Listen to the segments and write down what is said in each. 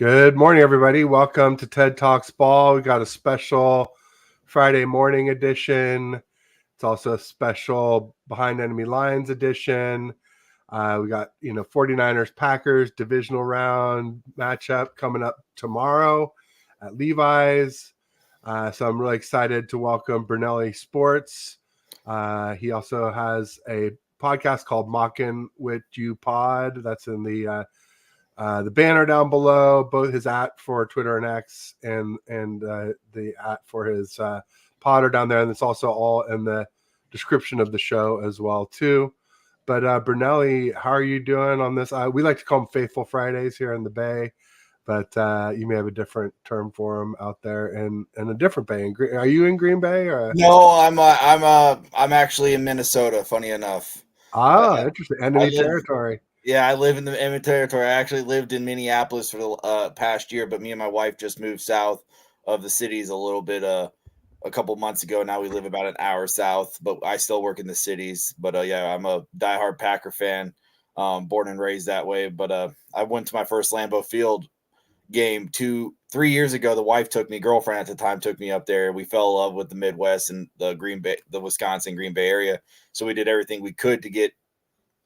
Good morning, everybody. Welcome to TED Talks Ball. We got a special Friday morning edition. It's also a special Behind Enemy Lines edition. We got 49ers Packers divisional round matchup coming up tomorrow at Levi's. So I'm really excited to welcome Bernelli Sports. He also has a podcast called Mockin' with You Pod. That's in the banner down below, both his @ for Twitter and X and the @ for his pod are down there. And it's also all in the description of the show as well, too. But Bernelli, how are you doing on this? We like to call them Faithful Fridays here in the Bay, but you may have a different term for them out there in a different Bay. Are you in Green Bay? Or? No, I'm actually in Minnesota. Funny enough. Interesting. Enemy territory. Yeah, I live in the enemy territory. I actually lived in Minneapolis for the past year, but me and my wife just moved south of the cities a little bit a couple months ago. Now we live about an hour south, but I still work in the cities. But yeah, I'm a diehard Packer fan, born and raised that way. But I went to my first Lambeau Field game 3 years ago. The wife took me, girlfriend at the time, took me up there. We fell in love with the Midwest and the Wisconsin Green Bay area. So we did everything we could to get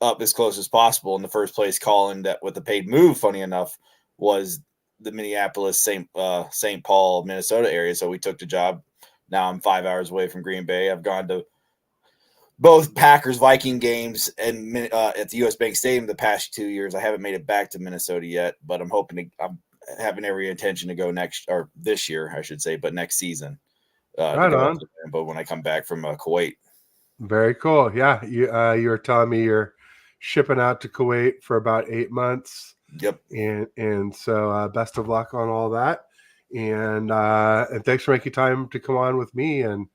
up as close as possible. In the first place, calling that with the paid move, funny enough, was the Minneapolis, St. Paul, Minnesota area. So we took the job. Now I'm 5 hours away from Green Bay. I've gone to both Packers Viking games and at the U.S. Bank Stadium the past 2 years. I haven't made it back to Minnesota yet, but I'm having every intention to go this year, I should say, but next season. Right on. But when I come back from Kuwait. Very cool. Yeah, you were telling me you're shipping out to Kuwait for about 8 months. Yep. And so best of luck on all that. And thanks for making time to come on with me and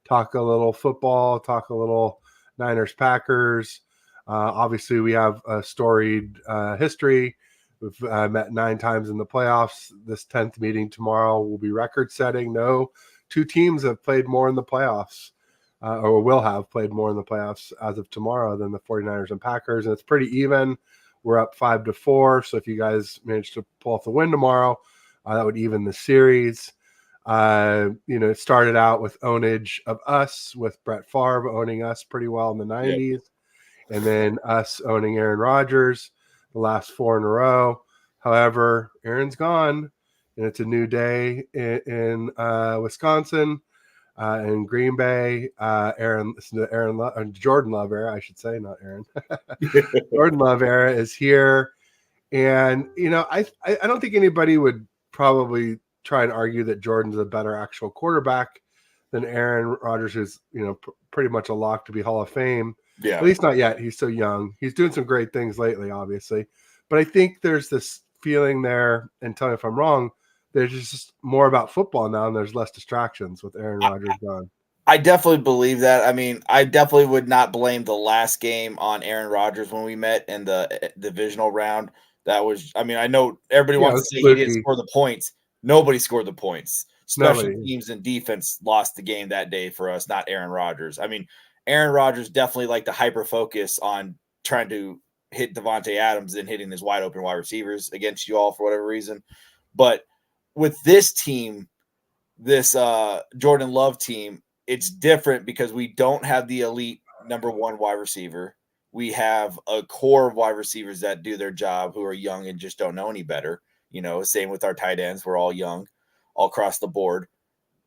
talk a little football, talk a little Niners Packers. Obviously, we have a storied history. We've met 9 times in the playoffs. This 10th meeting tomorrow will be record setting. No two teams have played more in the playoffs. Or will have played more in the playoffs as of tomorrow than the 49ers and Packers. And it's pretty even. We're up 5-4. So if you guys manage to pull off the win tomorrow, that would even the series. It started out with ownage of us, with Brett Favre owning us pretty well in the 90s. Yep. And then us owning Aaron Rodgers the last 4 in a row. However, Aaron's gone, and it's a new day in Wisconsin. In Green Bay, Jordan Love era, I should say, not Aaron. Jordan Love era is here, and I don't think anybody would probably try and argue that Jordan's a better actual quarterback than Aaron Rodgers, who's pretty much a lock to be Hall of Fame. Yeah, at least not yet. He's so young. He's doing some great things lately, obviously, but I think there's this feeling there, and tell me if I'm wrong, there's just more about football now, and there's less distractions with Aaron Rodgers gone. I definitely believe that. I mean, I definitely would not blame the last game on Aaron Rodgers when we met in the divisional round. That was, I mean, I know everybody wants to say he didn't score the points. Nobody scored the points. Special teams and defense lost the game that day for us, not Aaron Rodgers. I mean, Aaron Rodgers definitely liked to hyper focus on trying to hit Devontae Adams and hitting his wide open wide receivers against you all for whatever reason. But with this team, this Jordan Love team, it's different because we don't have the elite number 1 wide receiver. We have a core of wide receivers that do their job, who are young and just don't know any better. Same with our tight ends. We're all young, all across the board,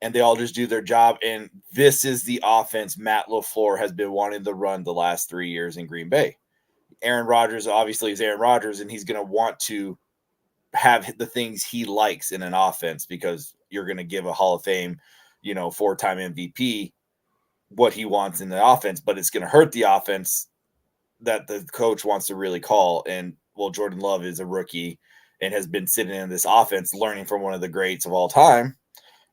and they all just do their job. And this is the offense Matt LaFleur has been wanting to run the last 3 years in Green Bay. Aaron Rodgers obviously is Aaron Rodgers, and he's going to want to have the things he likes in an offense, because you're going to give a Hall of Fame, 4-time MVP what he wants in the offense, but it's going to hurt the offense that the coach wants to really call. And Jordan Love is a rookie and has been sitting in this offense, learning from one of the greats of all time,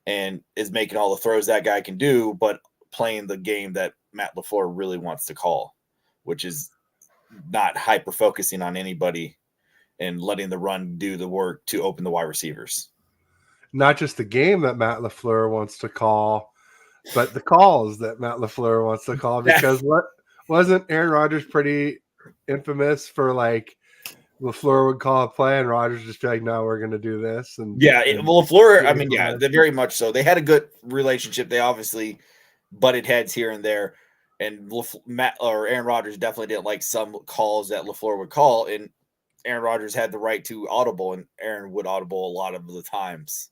and is making all the throws that guy can do, but playing the game that Matt LaFleur really wants to call, which is not hyper focusing on anybody and letting the run do the work to open the wide receivers. Not just the game that Matt LaFleur wants to call, but the calls that Matt LaFleur wants to call. Because what wasn't Aaron Rodgers pretty infamous for, like, LaFleur would call a play, and Rodgers just be like, "No, we're going to do this." And LaFleur. I mean, they're very much so. They had a good relationship. They obviously butted heads here and there, and Aaron Rodgers definitely didn't like some calls that LaFleur would call, and Aaron Rodgers had the right to audible, and Aaron would audible a lot of the times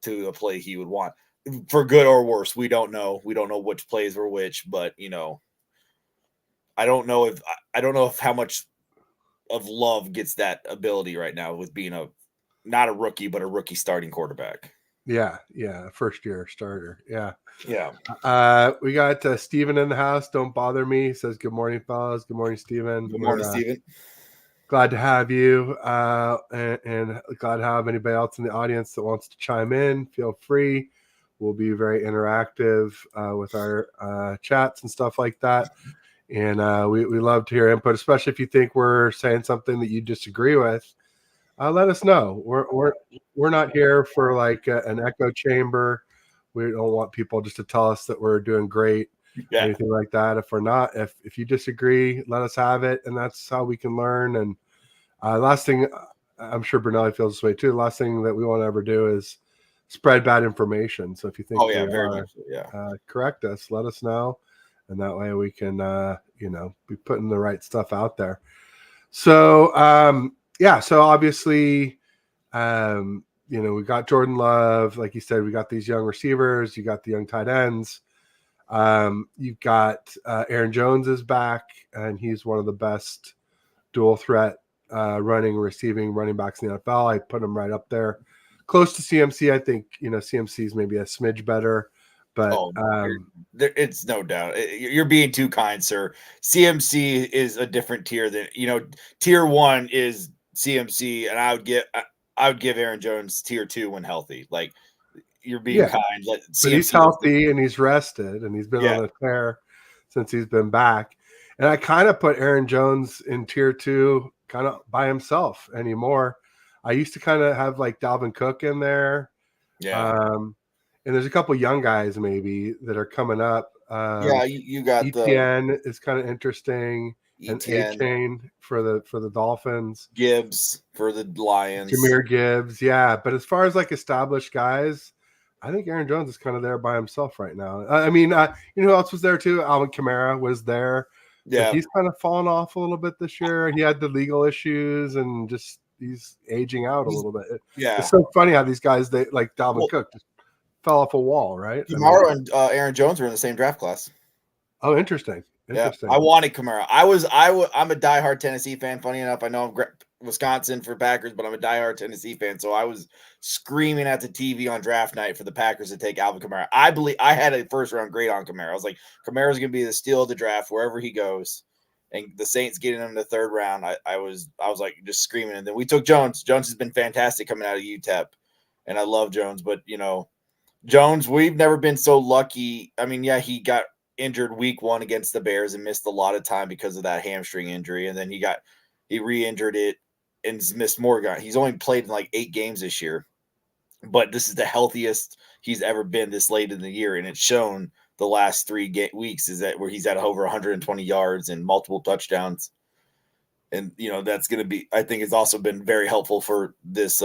to a play he would want, for good or worse. We don't know. We don't know which plays were which, but I don't know if how much of Love gets that ability right now with being not a rookie, but a rookie starting quarterback. Yeah, first year starter. Yeah. We got Steven in the house. Don't bother me. Says good morning, fellas. Good morning, Steven. Good morning, Steven. Glad to have you, and glad to have anybody else in the audience that wants to chime in. Feel free. We'll be very interactive with our chats and stuff like that. And we love to hear input, especially if you think we're saying something that you disagree with. Let us know. We're not here for like an echo chamber. We don't want people just to tell us that we're doing great, anything like that. If we're not, if you disagree, let us have it, and that's how we can learn. And last thing, I'm sure Brunelli feels this way too. The last thing that we want to ever do is spread bad information. So if you think correct us, let us know, and that way we can be putting the right stuff out there. So so obviously we got Jordan Love, like you said. We got these young receivers. You got the young tight ends. You've got Aaron Jones is back, and he's one of the best dual threat receiving running backs in the NFL. I put him right up there, close to CMC. I think CMC is maybe a smidge better, but it's no doubt. You're being too kind, sir. CMC is a different tier than tier 1 is CMC, and I would give Aaron Jones tier 2 when healthy. Like, you're being kind. But he's healthy and he's rested, and he's been on a tear since he's been back. And I kind of put Aaron Jones in tier 2 kind of by himself anymore. I used to kind of have like Dalvin Cook in there. And there's a couple young guys maybe that are coming up. You got ETN is kind of interesting. And A-Chain for the Dolphins. Gibbs for the Lions. Jahmyr Gibbs, but as far as like established guys, I think Aaron Jones is kind of there by himself right now. I mean, who else was there too? Alvin Kamara was there. Yeah, he's kind of fallen off a little bit this year. He had the legal issues and just he's aging out a little bit. It's so funny how these guys like Dalvin Cook just fell off a wall, right? Kamara and Aaron Jones were in the same draft class. Oh, interesting. Yeah, I wanted Kamara. I'm a diehard Tennessee fan. Funny enough, I know I'm Wisconsin for Packers, but I'm a diehard Tennessee fan. So I was screaming at the TV on draft night for the Packers to take Alvin Kamara. I had a first round grade on Kamara. I was like, Kamara's going to be the steal of the draft wherever he goes. And the Saints getting him in the third round, I was like just screaming. And then we took Jones. Jones has been fantastic coming out of UTEP, and I love Jones. But Jones, we've never been so lucky. I mean, he got injured week 1 against the Bears and missed a lot of time because of that hamstring injury, and then he re-injured it and missed more. He's only played in like 8 games this year, but this is the healthiest he's ever been this late in the year, and it's shown the last 3 weeks is that where he's at over 120 yards and multiple touchdowns. And that's going to be, I think it's also been very helpful for this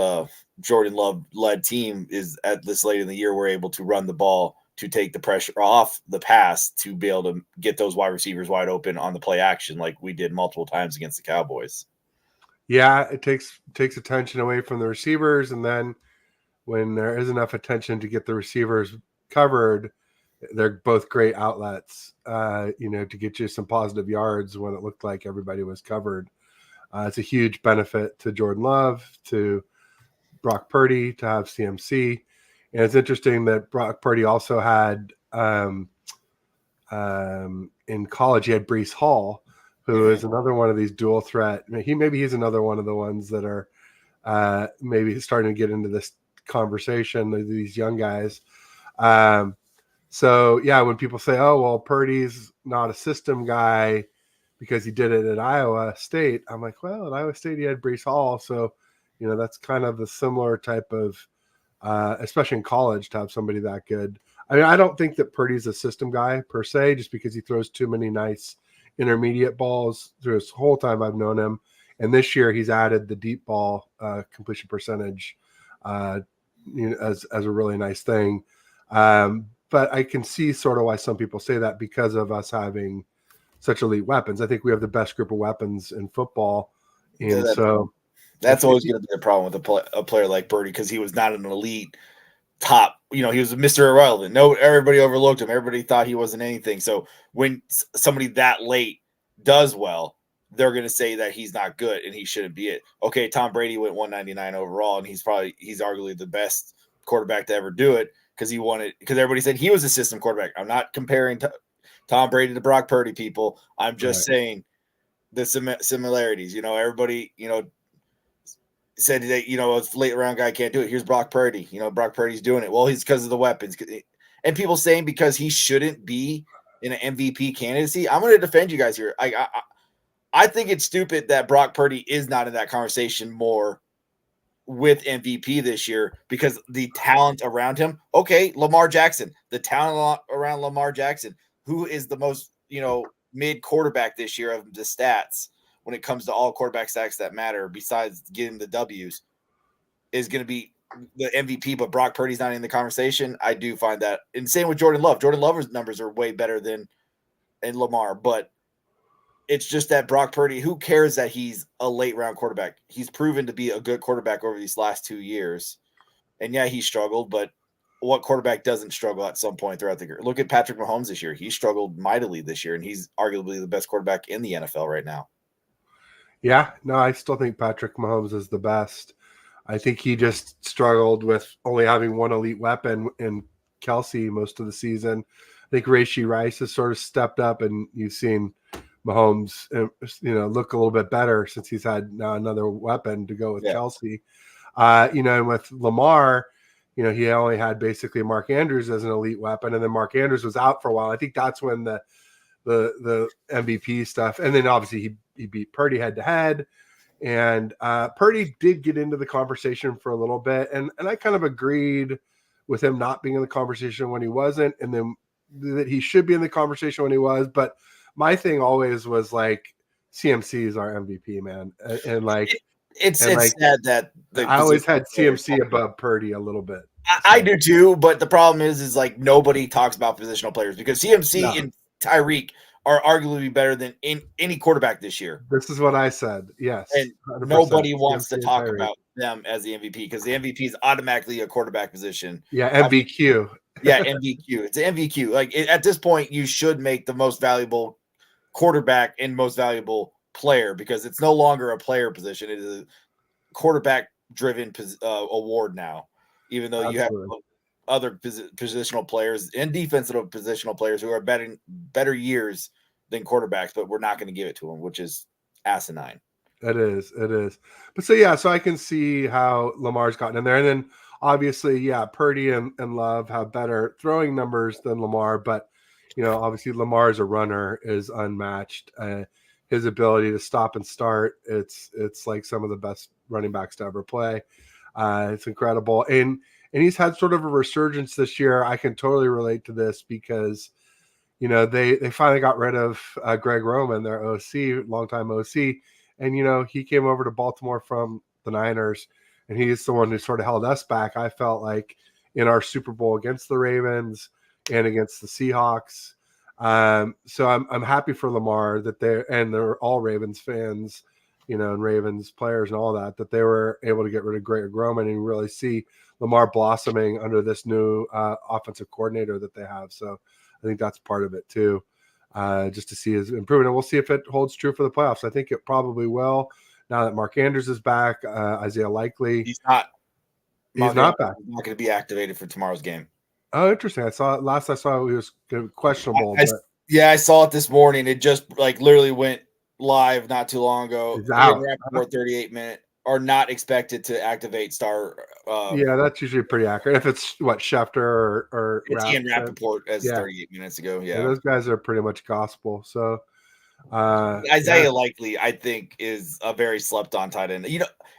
Jordan Love led team is at this late in the year we're able to run the ball to take the pressure off the pass to be able to get those wide receivers wide open on the play action like we did multiple times against the Cowboys. Yeah, it takes attention away from the receivers, and then when there is enough attention to get the receivers covered, they're both great outlets, to get you some positive yards when it looked like everybody was covered. It's a huge benefit to Jordan Love, to Brock Purdy, to have CMC. And it's interesting that Brock Purdy also had in college, he had Breece Hall, who is another one of these dual threat. He's another one of the ones that are maybe starting to get into this conversation, these young guys. When people say, oh, well, Purdy's not a system guy because he did it at Iowa State, I'm like, well, at Iowa State, he had Breece Hall. So, that's kind of the similar type of especially in college, to have somebody that good. I mean, I don't think that Purdy's a system guy per se, just because he throws too many nice intermediate balls through his whole time I've known him. And this year he's added the deep ball completion percentage as a really nice thing. But I can see sort of why some people say that because of us having such elite weapons. I think we have the best group of weapons in football. And so that's always going to be a problem with a player like Purdy because he was not an elite top. He was a Mr. Irrelevant. No, everybody overlooked him. Everybody thought he wasn't anything. So when somebody that late does well, they're going to say that he's not good and he shouldn't be it. Okay, Tom Brady went 199 overall, and he's arguably the best quarterback to ever do it because everybody said he was a system quarterback. I'm not comparing Tom Brady to Brock Purdy, people. I'm just saying the similarities. Everybody, said that, a late round guy can't do it. Here's Brock Purdy. Brock Purdy's doing it. Well, he's because of the weapons. And people saying because he shouldn't be in an MVP candidacy. I'm going to defend you guys here. I think it's stupid that Brock Purdy is not in that conversation more with MVP this year because the talent around him. Okay, Lamar Jackson, the talent around Lamar Jackson, who is the most, mid quarterback this year of the stats when it comes to all quarterback stats that matter besides getting the W's, is going to be the MVP, but Brock Purdy's not in the conversation. I do find that. And same with Jordan Love. Jordan Love's numbers are way better than Lamar, but it's just that Brock Purdy, who cares that he's a late round quarterback? He's proven to be a good quarterback over these last 2 years. And yeah, he struggled, but what quarterback doesn't struggle at some point throughout the year? Look at Patrick Mahomes this year. He struggled mightily this year, and he's arguably the best quarterback in the NFL right now. Yeah, no, I still think Patrick Mahomes is the best. I think he just struggled with only having one elite weapon in Kelsey most of the season. I think Rashee Rice has sort of stepped up, and you've seen Mahomes, look a little bit better since he's had now another weapon to go with Kelsey. And with Lamar, he only had basically Mark Andrews as an elite weapon, and then Mark Andrews was out for a while. I think that's when the MVP stuff, and then obviously he beat Purdy head to head, and Purdy did get into the conversation for a little bit, and I kind of agreed with him not being in the conversation when he wasn't, and then that he should be in the conversation when he was. But my thing always was like CMC is our MVP, man, and like it's sad that I always had CMC above Purdy a little bit. I do too, but the problem is like nobody talks about positional players because CMC and Tyreek are arguably better than any quarterback this year. This is what I said. Yes. And nobody wants to talk about them as the MVP because the MVP is automatically a quarterback position. Yeah, MVQ. MVQ. It's an MVQ. Like at this point, you should make the most valuable quarterback and most valuable player because it's no longer a player position. It is a quarterback-driven award now, even though you have other positional players and defensive positional players who are better years than quarterbacks, but we're not going to give it to them, which is asinine. It is. But so I can see how Lamar's gotten in there. And then obviously, Purdy and Love have better throwing numbers than Lamar, but obviously Lamar as a runner is unmatched. His ability to stop and start, it's like some of the best running backs to ever play. It's incredible. And he's had sort of a resurgence this year. I can totally relate to this because, they finally got rid of Greg Roman, their OC, longtime OC. And, he came over to Baltimore from the Niners, and he's the one who sort of held us back. I felt like in our Super Bowl against the Ravens and against the Seahawks. So I'm happy for Lamar that they're all Ravens fans, and Ravens players and all that they were able to get rid of Greg Roman and really see Lamar blossoming under this new offensive coordinator that they have. So I think that's part of it too, just to see his improvement. And we'll see if it holds true for the playoffs. I think it probably will. Now that Mark Andrews is back, Isaiah Likely. He's not back. He's not going to be activated for tomorrow's game. Oh, interesting. I saw he was questionable. I saw it this morning. It just literally went live not too long ago. He's out. 38-minute are not expected to activate star. That's usually pretty accurate. If it's Schefter or it's Ian Rappaport as 38 minutes ago. Yeah, those guys are pretty much gospel. So Isaiah Likely, I think, is a very slept on tight end.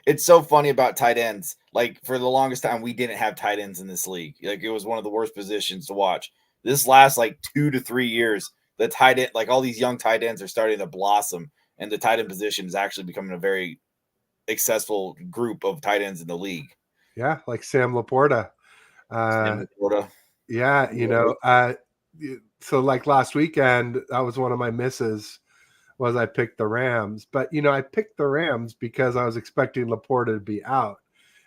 It's so funny about tight ends. Like for the longest time, we didn't have tight ends in this league. Like it was one of the worst positions to watch. This last 2 to 3 years, the tight end, all these young tight ends are starting to blossom. and the tight end position is actually becoming a very successful group of tight ends in the league. Yeah, like Sam Laporta. Sam Laporta. Yeah, so like last weekend, that was one of my misses was I picked the Rams. But, I picked the Rams because I was expecting Laporta to be out.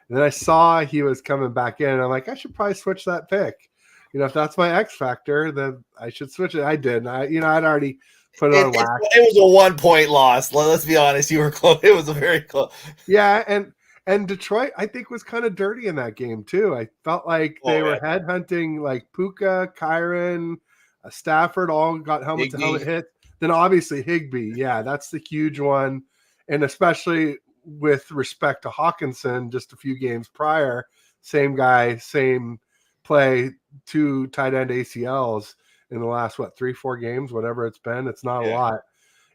And then I saw he was coming back in, and I'm like, I should probably switch that pick. If that's my X factor, then I should switch it. I did. I'd already put it on wax. It was a 1-point loss. Let's be honest. You were close. It was a very close. Yeah, and Detroit, I think, was kind of dirty in that game too. I felt like they were headhunting like Puka, Kyron, Stafford, all got helmet-to-helmet hits. Then obviously Higbee. Yeah, that's the huge one. And especially with respect to Hawkinson, just a few games prior, same guy, same play, 2 tight end ACLs in the last, 3-4 games, whatever it's been. It's not a lot.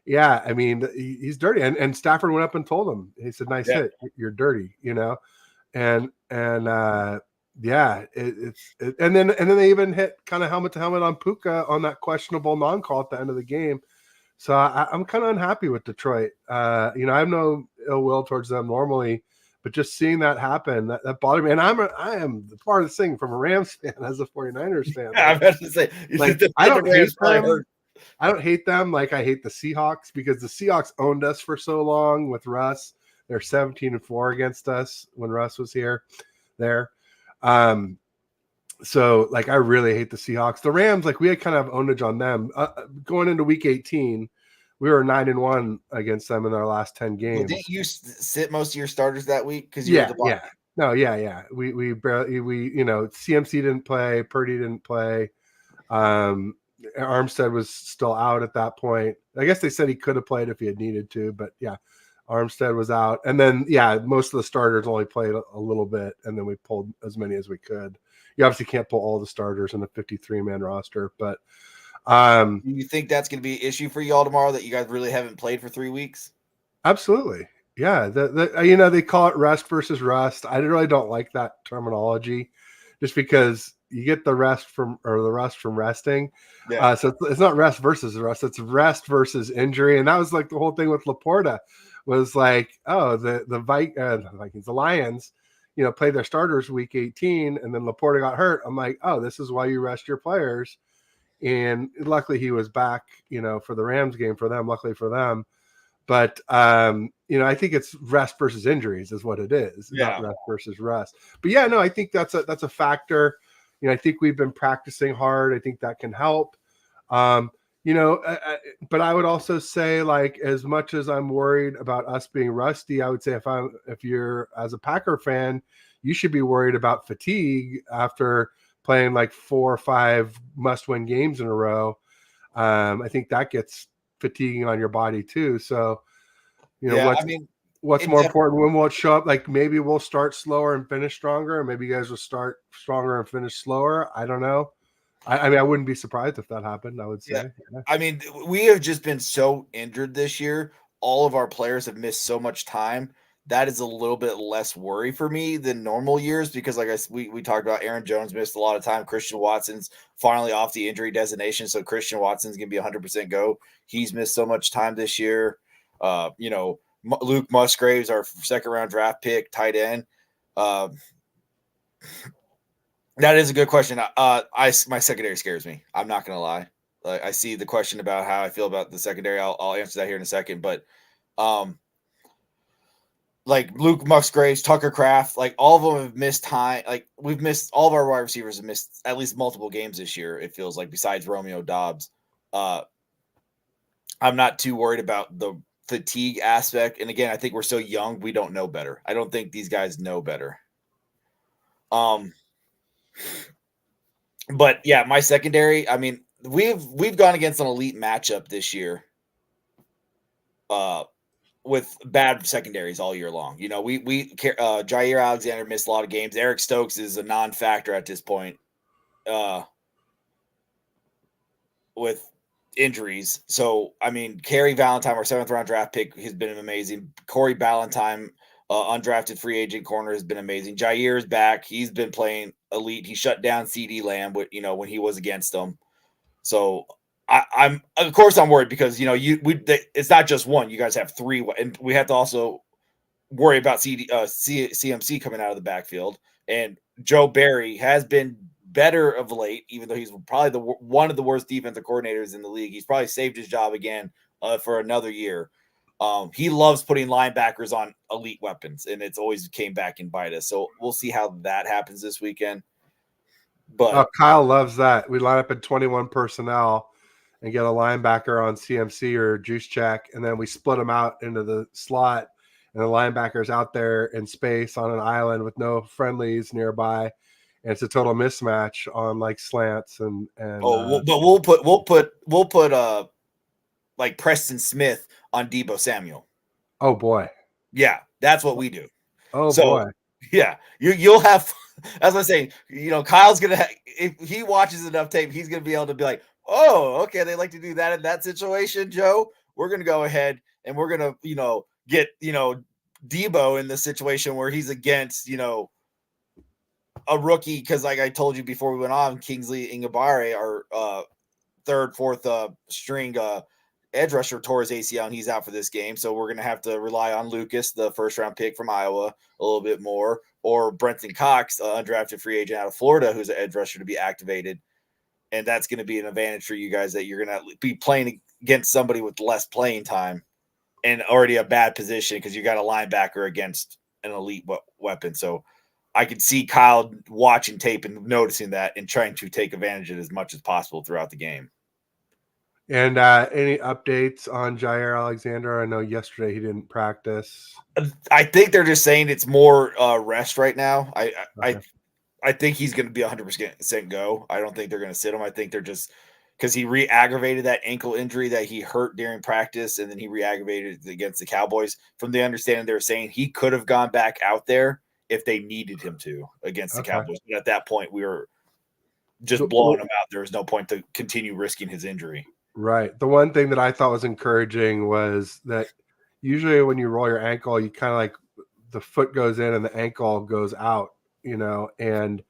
Yeah, I mean, he's dirty. And Stafford went up and told him, he said, nice hit, you're dirty, and yeah, and then they even hit kind of helmet to helmet on Puka on that questionable non-call at the end of the game. So I'm kind of unhappy with Detroit. I have no ill will towards them normally, but just seeing that happen, that bothered me. And I am part of this thing from a Rams fan as a 49ers fan. Yeah, I'm about to say, I don't hate them. I don't hate them like I hate the Seahawks, because the Seahawks owned us for so long with Russ. They're 17-4 against us when Russ was there. So like, I really hate the Seahawks. The Rams, like, we had kind of ownage on them. Going into week 18, we were 9-1 against them in our last 10 games. Well, didn't you sit most of your starters that week? Because No, yeah. We barely, CMC didn't play, Purdy didn't play. Armstead was still out at that point. I guess they said he could have played if he had needed to, but yeah, Armstead was out. And then, most of the starters only played a little bit, and then we pulled as many as we could. You obviously can't pull all the starters in a 53-man roster, but do you think that's going to be an issue for y'all tomorrow, that you guys really haven't played for 3 weeks? Absolutely. Yeah. They call it rest versus rust. I really don't like that terminology, just because you get the rest from resting. Yeah. So it's not rest versus rest. It's rest versus injury. And that was like the whole thing with Laporta was like, oh, the Vikings, the Lions, played their starters week 18, and then Laporta got hurt. I'm like, oh, this is why you rest your players. And luckily he was back, for the Rams game for them, luckily for them. But, I think it's rest versus injuries is what it is, not rest versus rest. But yeah, no, I think that's a factor. I think we've been practicing hard. I think that can help. But I would also say, like, as much as I'm worried about us being rusty, I would say if you're as a Packer fan, you should be worried about fatigue after playing like 4 or 5 must-win games in a row. I think that gets fatiguing on your body too. So, what's more important? When will it show up? Like, maybe we'll start slower and finish stronger, and maybe you guys will start stronger and finish slower. I don't know. I mean, I wouldn't be surprised if that happened, I would say. Yeah. I mean, we have just been so injured this year. All of our players have missed so much time. That is a little bit less worry for me than normal years, because like we talked about, Aaron Jones missed a lot of time. Christian Watson's finally off the injury designation, so Christian Watson's going to be 100% go. He's missed so much time this year. Luke Musgraves, our 2nd-round draft pick, tight end. That is a good question. My secondary scares me. I'm not going to lie. I see the question about how I feel about the secondary. I'll answer that here in a second. But like Luke Musgraves, Tucker Kraft, like all of them have missed time. Like all of our wide receivers have missed at least multiple games this year, it feels like, besides Romeo Doubs. I'm not too worried about the fatigue aspect. And again, I think we're so young, we don't know better. I don't think these guys know better. But yeah, my secondary, I mean, we've gone against an elite matchup this year. With bad secondaries all year long. Jair Alexander missed a lot of games. Eric Stokes is a non-factor at this point with injuries. So, I mean, Kerry Valentine, our 7th-round draft pick, has been amazing. Corey Ballantyne, undrafted free agent corner, has been amazing. Jair is back. He's been playing elite. He shut down CeeDee Lamb, when he was against them. So, I'm of course I'm worried because it's not just one. You guys have three, and we have to also worry about CMC coming out of the backfield. And Joe Barry has been better of late, even though he's probably one of the worst defensive coordinators in the league. He's probably saved his job again for another year. He loves putting linebackers on elite weapons, and it's always came back and bite us. So we'll see how that happens this weekend. But Kyle loves that. We line up in 21 personnel and get a linebacker on CMC or juice check, and then we split them out into the slot, and the linebacker's out there in space on an island with no friendlies nearby, and it's a total mismatch on like slants and. But we'll put like Preston Smith on Deebo Samuel. Oh boy, yeah, that's what we do. Oh boy, yeah, you'll have. As I say, Kyle's gonna if he watches enough tape, he's gonna be able to be like, oh, okay, they like to do that in that situation, Joe. We're gonna go ahead and we're gonna, get Deebo in the situation where he's against, a rookie, because like I told you before we went on, Kingsley Ingabare, our third, fourth string edge rusher, tore his ACL and he's out for this game. So we're gonna have to rely on Lucas, the first round pick from Iowa, a little bit more, or Brenton Cox, undrafted free agent out of Florida, who's an edge rusher, to be activated. And that's going to be an advantage for you guys, that you're going to be playing against somebody with less playing time and already a bad position because you got a linebacker against an elite weapon. So I could see Kyle watching tape and noticing that and trying to take advantage of it as much as possible throughout the game. And any updates on Jair Alexander? I know yesterday he didn't practice. I think they're just saying it's more rest right now. I think he's going to be 100% go. I don't think they're going to sit him. I think they're just because he re-aggravated that ankle injury that he hurt during practice, and then he re-aggravated it against the Cowboys. From the understanding, they were saying he could have gone back out there if they needed him to against the Cowboys. But at that point, we were just blowing him out. There was no point to continue risking his injury. Right. The one thing that I thought was encouraging was that usually when you roll your ankle, you kind of like the foot goes in and the ankle goes out, and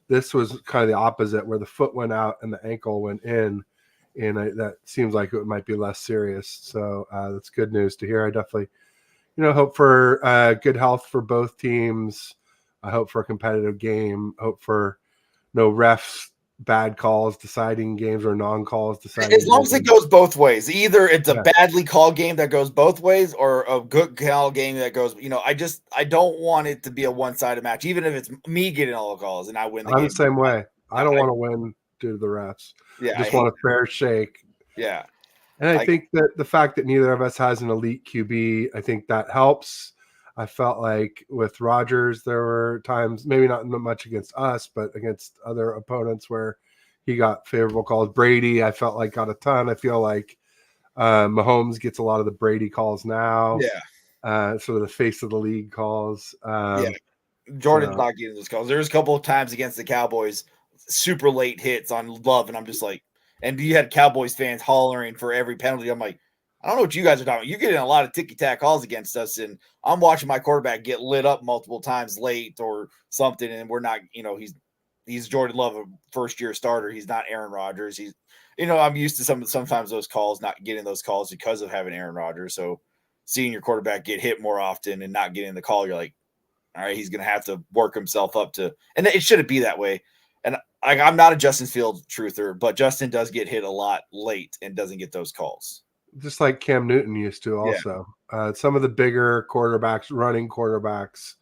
this was kind of the opposite, where the foot went out and the ankle went in, and that seems like it might be less serious. So that's good news to hear. I definitely, hope for good health for both teams. I hope for a competitive game. Hope for no refs bad calls deciding games or non-calls deciding as long as it goes both ways. Either it's a badly called game that goes both ways or a good call game that goes, I don't want it to be a one-sided match, even if it's me getting all the calls and I win the game. I'm the same way. I don't want to win due to the refs. I just want a fair shake. Yeah. And I think that the fact that neither of us has an elite QB, I think that helps. I felt like with Rodgers, there were times, maybe not much against us, but against other opponents where he got favorable calls. Brady, I felt like got a ton. I feel like Mahomes gets a lot of the Brady calls now. Yeah. Sort of the face of the league calls. Jordan's not getting those calls. There's a couple of times against the Cowboys, super late hits on Love, and I'm just like, and you had Cowboys fans hollering for every penalty. I'm like, I don't know what you guys are talking about. You're getting a lot of ticky-tack calls against us, and I'm watching my quarterback get lit up multiple times late or something, and we're not, he's Jordan Love, a first-year starter. He's not Aaron Rodgers. He's, I'm used to sometimes those calls, not getting those calls because of having Aaron Rodgers. So seeing your quarterback get hit more often and not getting the call, you're like, all right, he's going to have to work himself up to – and it shouldn't be that way. And I'm not a Justin Fields truther, but Justin does get hit a lot late and doesn't get those calls. Just like Cam Newton used to also. Yeah. Some of the bigger quarterbacks, running quarterbacks,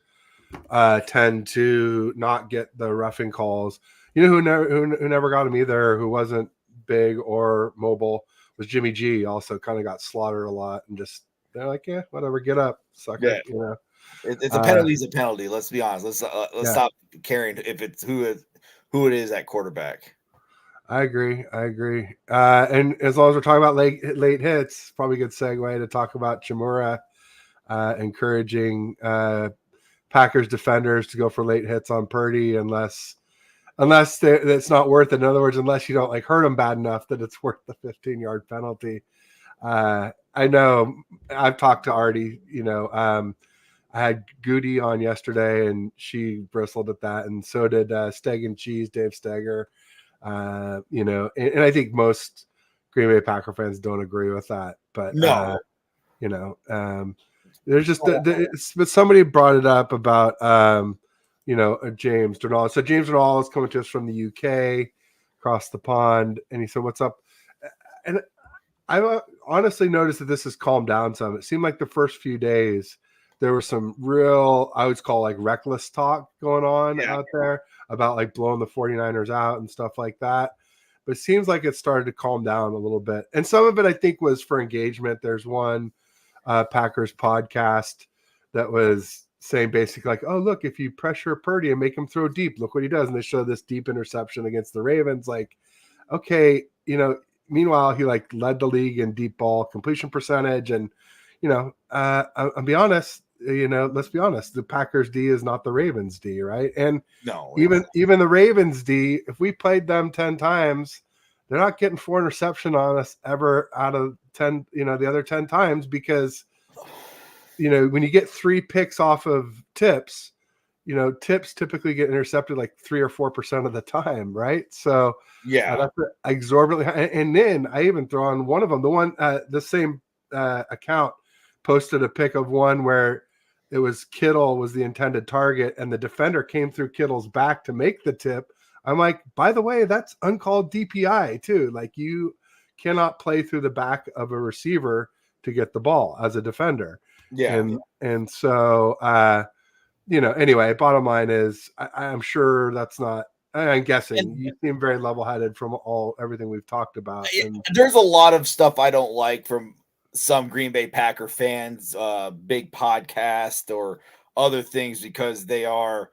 tend to not get the roughing calls. Who never got them either, who wasn't big or mobile, was Jimmy G. Also kind of got slaughtered a lot, and just they're like, yeah, whatever, get up, sucker. It's a penalty is a penalty. Let's be honest. Let's stop caring if it's who it is at quarterback. I agree. And as long as we're talking about late hits, probably a good segue to talk about Chimura encouraging Packers defenders to go for late hits on Purdy unless it's not worth it. In other words, unless you don't like hurt him bad enough that it's worth the 15-yard penalty. I know I've talked to Artie, I had Goody on yesterday and she bristled at that. And so did Steg and Cheese, Dave Steger. And I think most Green Bay Packer fans don't agree with that. But no, there's just but somebody brought it up about James Donald. So James Donald is coming to us from the UK, across the pond, and he said, "What's up?" And I honestly noticed that this has calmed down some. It seemed like the first few days there was some real, I would call like reckless talk going on out there about like blowing the 49ers out and stuff like that. But it seems like it started to calm down a little bit. And some of it I think was for engagement. There's one Packers podcast that was saying basically like, oh, look, if you pressure Purdy and make him throw deep, look what he does. And they show this deep interception against the Ravens. Like, okay, meanwhile, he like led the league in deep ball completion percentage. And, I'll be honest, let's be honest, the Packers D is not the Ravens D, right? And even the Ravens D, if we played them 10 times, they're not getting 4 interception on us ever out of 10, the other 10 times, because, when you get 3 picks off of tips, tips typically get intercepted like 3 or 4% of the time, right? So that's exorbitantly high. And then I even throw on one of them, the same account posted a pic of one where it was Kittle was the intended target and the defender came through Kittle's back to make the tip. I'm like, by the way, that's uncalled DPI too. Like, you cannot play through the back of a receiver to get the ball as a defender. And so, anyway, bottom line is I'm sure that's not, I'm guessing you seem very level-headed from everything we've talked about. And there's a lot of stuff I don't like from some Green Bay Packer fans, big podcast or other things, because they are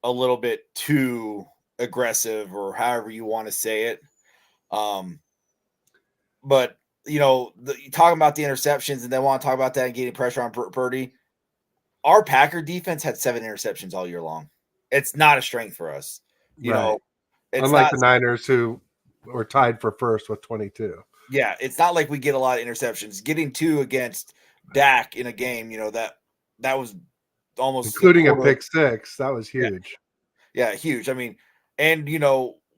a little bit too aggressive, or however you want to say it. But talking about the interceptions, and they want to talk about that and getting pressure on Purdy. Our Packer defense had 7 interceptions all year long. It's not a strength for us. It's unlike the Niners, who were tied for first with 22. Yeah, it's not like we get a lot of interceptions. Getting 2 against Dak in a game, that was almost including a pick 6. That was huge. Yeah, huge. I mean, and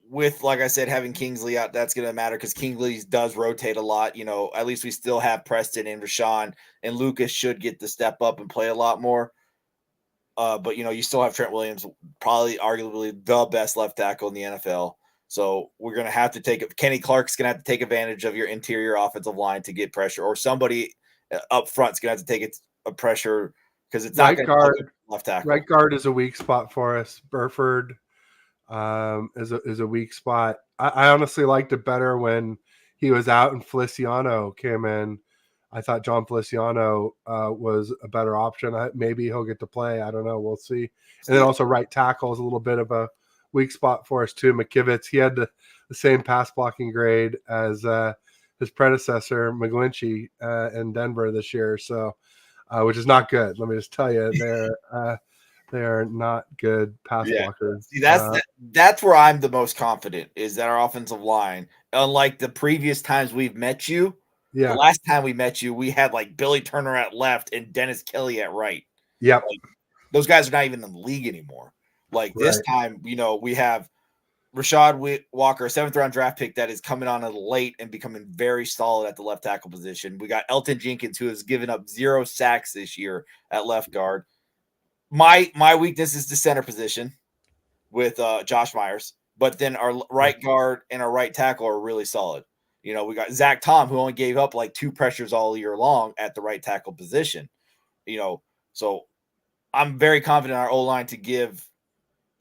with, like I said, having Kingsley out, that's going to matter because Kingsley does rotate a lot. At least we still have Preston and Rashawn, and Lucas should get to step up and play a lot more. But you still have Trent Williams, probably arguably the best left tackle in the NFL. So we're going to have to Kenny Clark's going to have to take advantage of your interior offensive line to get pressure, or somebody up front's going to have to take a pressure, because it's not going to left tackle. Right guard is a weak spot for us. Burford is a weak spot. I honestly liked it better when he was out and Feliciano came in. I thought John Feliciano was a better option. Maybe he'll get to play. I don't know. We'll see. And then also right tackle is a little bit of a weak spot for us too. McKivitz, he had the same pass blocking grade as his predecessor McGlinchey in Denver this year. So, which is not good. Let me just tell you, they are not good pass blockers. See, that's where I'm the most confident, is that our offensive line, unlike the previous times we've met you. The last time we met you, we had like Billy Turner at left and Dennis Kelly at right. Yep. Like, those guys are not even in the league anymore. Like this time, we have Rashad Walker, a 7th round draft pick that is coming on late and becoming very solid at the left tackle position. We got Elton Jenkins, who has given up 0 sacks this year at left guard. My weakness is the center position with Josh Myers, but then our right guard and our right tackle are really solid. We got Zach Tom, who only gave up like 2 pressures all year long at the right tackle position. So I'm very confident in our O-line to give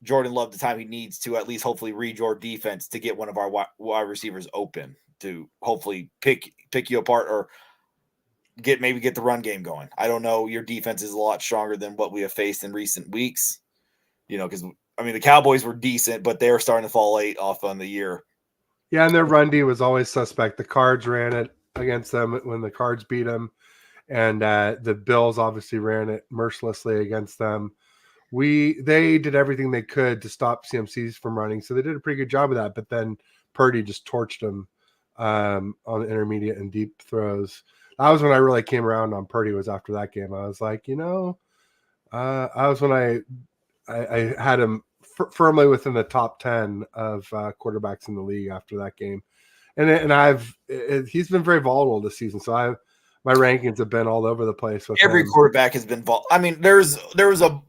Jordan Love the time he needs to at least hopefully read your defense to get one of our wide receivers open to hopefully pick you apart, or get the run game going. I don't know. Your defense is a lot stronger than what we have faced in recent weeks, because the Cowboys were decent, but they were starting to fall late off on the year. Yeah, and their run D was always suspect. The Cards ran it against them when the Cards beat them, and the Bills obviously ran it mercilessly against them. They did everything they could to stop CMCs from running, so they did a pretty good job of that. But then Purdy just torched them on the intermediate and deep throws. That was when I really came around on Purdy, was after that game. I was like, I was when I had him firmly within the top 10 of quarterbacks in the league after that game. he's been very volatile this season. So my rankings have been all over the place with every him. quarterback has been volatile. I mean, there was a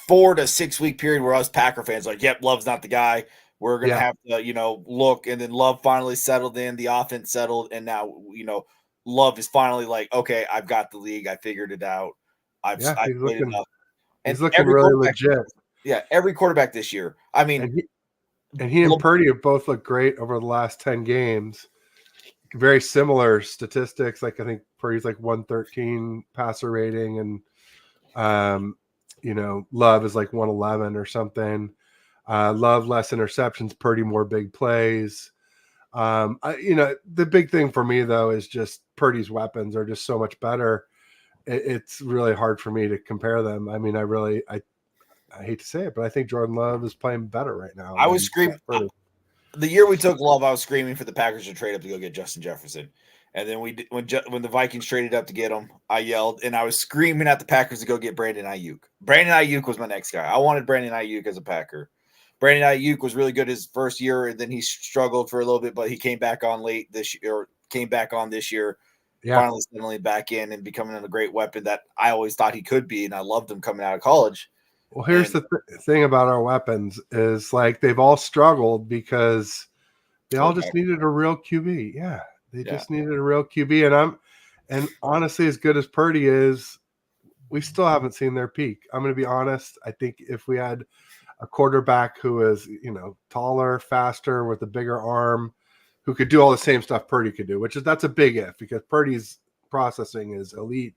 4 to 6 week period where us Packer fans like, yep, Love's not the guy. We're gonna have to, look, and then Love finally settled in, the offense settled, and now Love is finally like, okay, I've got the league, I figured it out. I've played enough. He's looking really legit. Every quarterback this year. I mean, and he and Purdy have both looked great over the last 10 games. Very similar statistics. Like I think Purdy's like 113 passer rating, and Love is like 111 or something. Love less interceptions, Purdy more big plays. The big thing for me though is just Purdy's weapons are just so much better. It's really hard for me to compare them. I mean, I hate to say it, but I think Jordan Love is playing better right now. I was screaming the year we took Love. I was screaming for the Packers to trade up to go get Justin Jefferson. And then when the Vikings traded up to get him, I yelled and I was screaming at the Packers to go get Brandon Ayuk. Brandon Ayuk was my next guy. I wanted Brandon Ayuk as a Packer. Brandon Ayuk was really good his first year, and then he struggled for a little bit, but he came back on late this year, or came back on this year, finally settling back in and becoming a great weapon that I always thought he could be, and I loved him coming out of college. Well, here's the thing about our weapons is like they've all struggled because they all just needed a real QB. Yeah. They just needed a real QB. And honestly, as good as Purdy is, we still haven't seen their peak. I'm going to be honest. I think if we had a quarterback who is, taller, faster, with a bigger arm, who could do all the same stuff Purdy could do, that's a big if, because Purdy's processing is elite.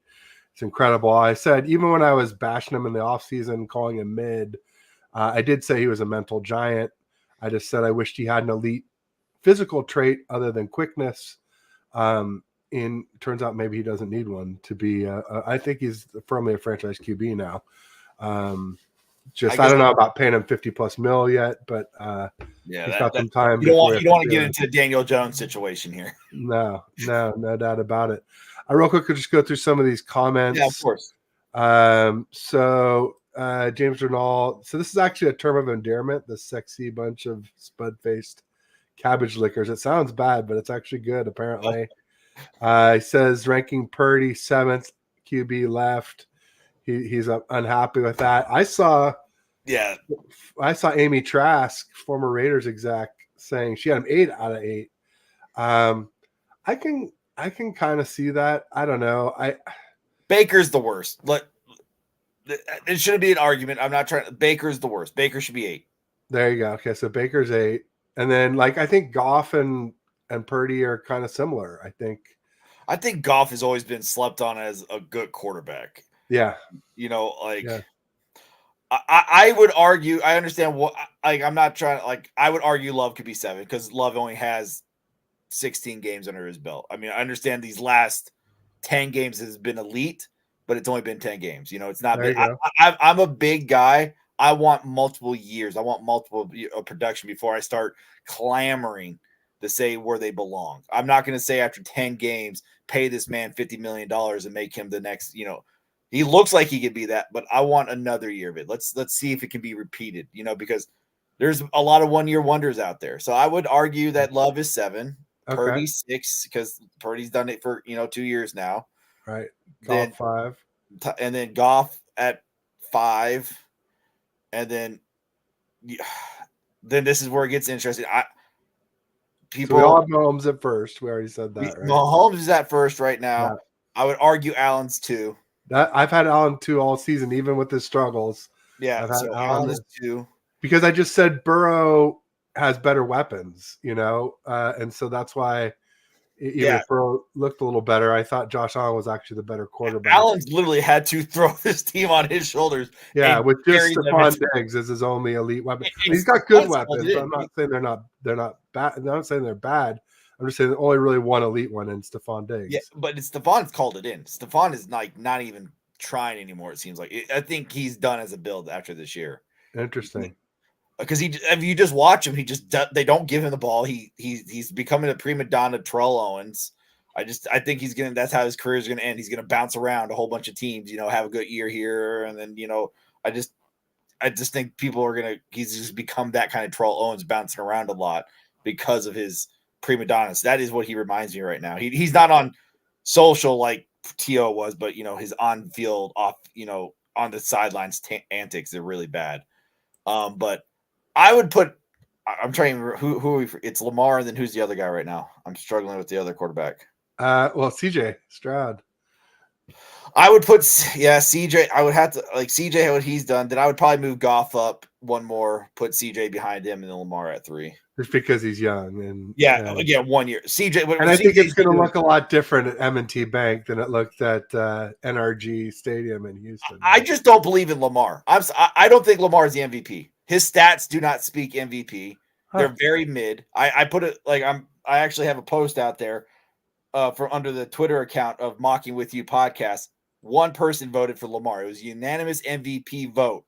It's incredible. I said, even when I was bashing him in the offseason, calling him mid, I did say he was a mental giant. I just said I wished he had an elite physical trait other than quickness. Turns out maybe he doesn't need one to be. I think he's firmly a franchise QB now. I don't know about paying him $50+ million yet, but he's got some time. You don't want to get into a Daniel Jones situation here. No doubt about it. I real quick could just go through some of these comments. Yeah, of course. So James Renal. So this is actually a term of endearment. The sexy bunch of spud-faced cabbage lickers. It sounds bad, but it's actually good apparently. He says ranking Purdy 7th QB left. He's unhappy with that. I saw Amy Trask, former Raiders exec, saying she had him 8 out of 8. I can kind of see that. I don't know. Baker's the worst. It shouldn't be an argument. I'm not trying. Baker's the worst. Baker should be 8. There you go. Okay, so Baker's 8, and then I think Goff and Purdy are kind of similar. I think Goff has always been slept on as a good quarterback. Yeah. I would argue, I understand what, I'm not trying to, I would argue Love could be 7 because Love only has 16 games under his belt. I mean, I understand these last 10 games has been elite, but it's only been 10 games. It's not been, I'm a big guy. I want multiple years. I want multiple production before I start clamoring to say where they belong. I'm not going to say after 10 games, pay this man $50 million and make him the next, he looks like he could be that, but I want another year of it. Let's see if it can be repeated, because there's a lot of one-year wonders out there. So I would argue that Love is 7, Purdy 6, because Purdy's done it for, 2 years now. Right. Goff 5. And then Goff at 5. And then this is where it gets interesting. So we all have Mahomes at first. We already said that, right? Mahomes is at first right now. Yeah. I would argue Allen's 2. I've had Allen 2 all season, even with his struggles. Yeah, so Allen is 2. Because I just said Burrow has better weapons, and so that's why if Burrow looked a little better, I thought Josh Allen was actually the better quarterback. Allen's literally had to throw this team on his shoulders. Yeah, with just Stephon Diggs as his only elite weapon. He's got good weapons. I'm not saying they're not bad. I'm not saying they're bad. I'm just saying only really one elite one in Stephon Diggs. Yeah, but Stephon's called it in. Stephon is not even trying anymore, it seems like. I think he's done as a build after this year. Interesting. Because if you just watch him, they don't give him the ball. He's becoming a prima donna Terrell Owens. I think that's how his career is gonna end. He's gonna bounce around a whole bunch of teams, have a good year here, and then I just think people are he's just become that kind of Terrell Owens, bouncing around a lot because of his prima donnas. That is what he reminds me right now. He's not on social like T.O. was, but his on field, off, on the sidelines antics are really bad. But I would put. I'm trying. Who it's Lamar, and then who's the other guy right now? I'm struggling with the other quarterback. Well, CJ Stroud. I would put CJ. I would have to like CJ what he's done. Then I would probably move Goff up one more, put CJ behind him, and then Lamar at 3. Just because he's young and 1 year. CJ, and I think it's going to look a lot different at M&T Bank than it looked at NRG Stadium in Houston. I just don't believe in Lamar. I don't think Lamar is the MVP. His stats do not speak MVP. They're very mid. I put it like I actually have a post out there for under the Twitter account of Mocking With You podcast. One person voted for Lamar. It was a unanimous MVP vote.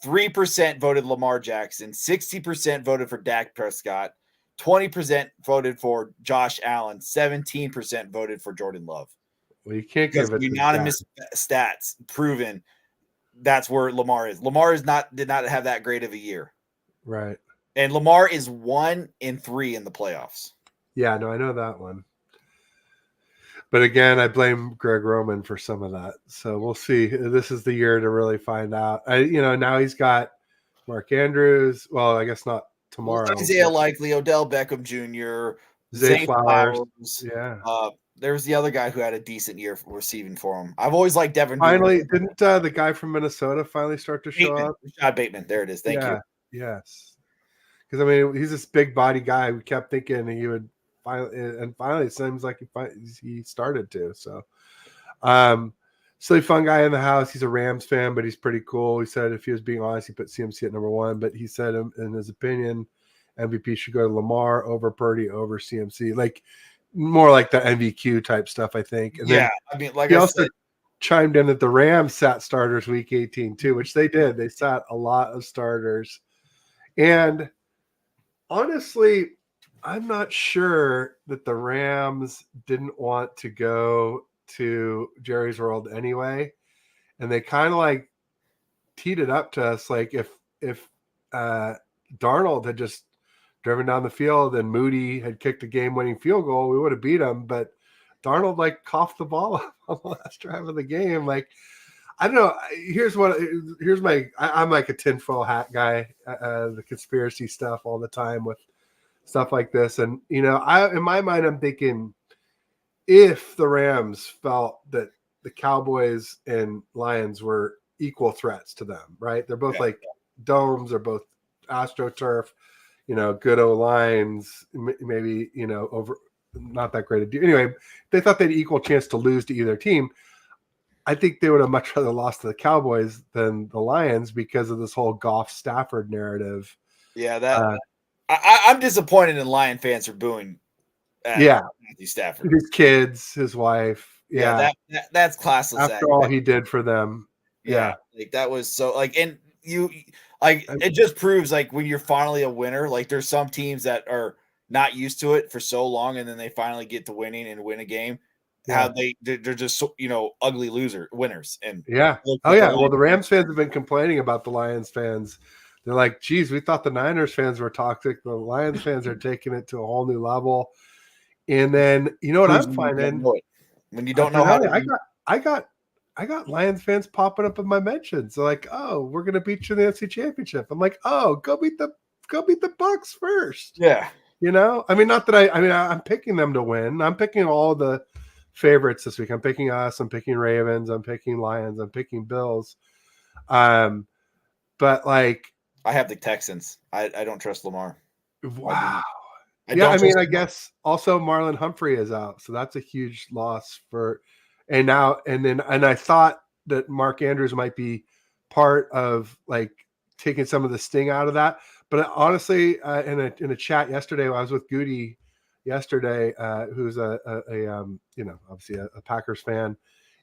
3% voted Lamar Jackson, 60% voted for Dak Prescott, 20% voted for Josh Allen, 17% voted for Jordan Love. Well, you can't give it unanimous stats proven that's where Lamar is. Lamar did not have that great of a year. Right. And Lamar is 1-3 in the playoffs. Yeah, no, I know that one. But again, I blame Greg Roman for some of that. So we'll see. This is the year to really find out. Now he's got Mark Andrews. Well, I guess not tomorrow. Isaiah Likely, Odell Beckham Jr., Zay Flowers. Yeah. There's the other guy who had a decent year receiving for him. I've always liked Devin. Finally, didn't the guy from Minnesota finally start to show up? Rashad Bateman. There it is. Thank you. Yes. Because, he's this big body guy. We kept thinking he would finally it seems like he started to. So, silly fun guy in the house. He's a Rams fan, but he's pretty cool. He said if he was being honest, he put CMC at number 1. But he said in his opinion, MVP should go to Lamar over Purdy over CMC. Like more like the MVQ type stuff, I think. And then he also chimed in that the Rams sat starters week 18 too, which they did. They sat a lot of starters. And honestly, I'm not sure that the Rams didn't want to go to Jerry's World anyway. And they kind of like teed it up to us. Like if Darnold had just driven down the field and Moody had kicked a game-winning field goal, we would have beat him. But Darnold like coughed the ball up on the last drive of the game. Like, I don't know. I'm like a tinfoil hat guy, the conspiracy stuff all the time with stuff like this. And, in my mind, I'm thinking if the Rams felt that the Cowboys and Lions were equal threats to them, right? They're both like domes, they're both AstroTurf, good O-lines, maybe, over not that great a deal. Anyway, they thought they had equal chance to lose to either team. I think they would have much rather lost to the Cowboys than the Lions because of this whole Goff Stafford narrative. Yeah, I'm disappointed in Lion fans for booing Matthew Stafford. His kids, his wife. Yeah, that's classless. After all he did for them. Yeah. Like that was so and it just proves like when you're finally a winner, like there's some teams that are not used to it for so long and then they finally get to winning and win a game. How they're just ugly winners. And well, the Rams fans have been complaining about the Lions fans. They're like, geez, we thought the Niners fans were toxic. The Lions fans are taking it to a whole new level. And then, what I'm finding when you don't know how I got Lions fans popping up in my mentions. They're like, oh, we're gonna beat you in the NFC Championship. I'm like, oh, go beat the Bucks first. Yeah. Not that I'm picking them to win. I'm picking all the favorites this week. I'm picking us, I'm picking Ravens, I'm picking Lions, I'm picking Bills. But like I have the Texans. I don't trust Lamar. Wow. I guess also Marlon Humphrey is out, so that's a huge loss and I thought that Mark Andrews might be part of like taking some of the sting out of that. But honestly, in a chat yesterday, I was with Goody yesterday, who's obviously a Packers fan,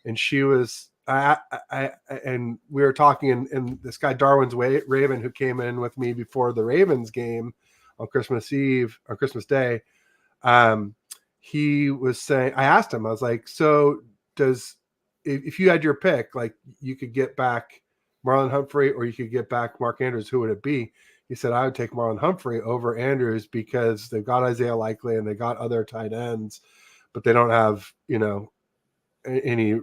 and she was. And we were talking, and this guy Darwin's Raven, who came in with me before the Ravens game on Christmas Eve or Christmas Day, he was saying, I asked him, I was like, so if you had your pick, like you could get back Marlon Humphrey or you could get back Mark Andrews, who would it be? he said I would take Marlon Humphrey over Andrews because they've got Isaiah Likely and they got other tight ends, but they don't have, any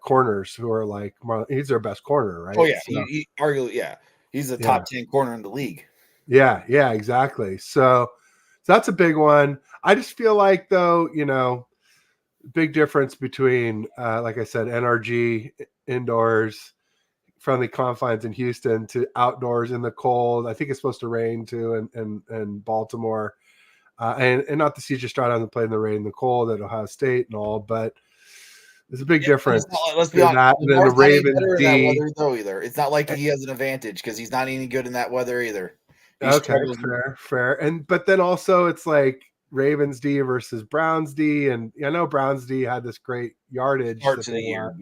corners who are like Marlon. He's their best corner, right? Oh yeah, So, he arguably he's the top 10 corner in the league. Yeah, exactly. So that's a big one. I just feel like though, big difference between like I said, NRG indoors, friendly confines in Houston to outdoors in the cold. I think it's supposed to rain too in Baltimore. And not the CJ Stroud hasn't played in the rain and the cold at Ohio State and all, but there's a big difference. Let's be honest. That, and then the Ravens better in that weather though either. It's not like he has an advantage because he's not any good in that weather either. Okay, fair. But then also it's like Ravens D versus Browns D, and I know Browns D had this great yardage start to the year.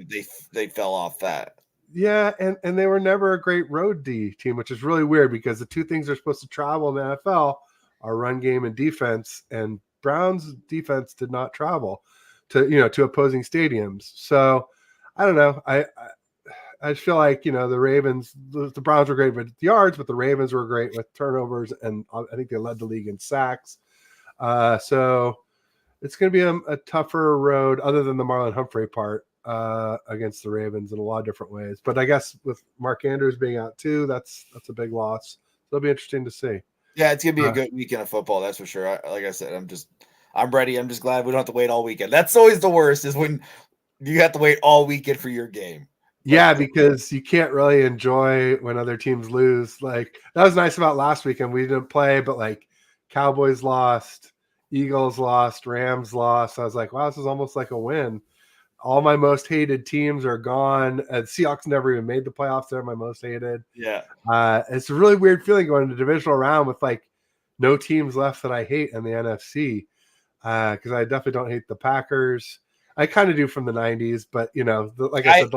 They fell off that. Yeah, and they were never a great road D team, which is really weird because the two things they're supposed to travel in the NFL are run game and defense, and Browns defense did not travel to opposing stadiums. So I don't know. I feel like the Ravens, the Browns were great with yards, but the Ravens were great with turnovers, and I think they led the league in sacks. So it's going to be a tougher road, other than the Marlon Humphrey part, against the Ravens in a lot of different ways. But I guess with Mark Andrews being out too, that's a big loss. So it'll be interesting to see. Yeah, it's gonna be a good weekend of football, that's for sure. Like I said, I'm ready. I'm just glad we don't have to wait all weekend. That's always the worst, is when you have to wait all weekend for your game. Yeah, because you can't really enjoy when other teams lose. Like, that was nice about last weekend. We didn't play, but like Cowboys lost, Eagles lost, Rams lost. I was like, wow, this is almost like a win. All my most hated teams are gone. Seahawks never even made the playoffs. They're my most hated. Yeah. It's a really weird feeling going to divisional round with like no teams left that I hate in the NFC. Because I definitely don't hate the Packers. I kind of do from the 90s, but like I said,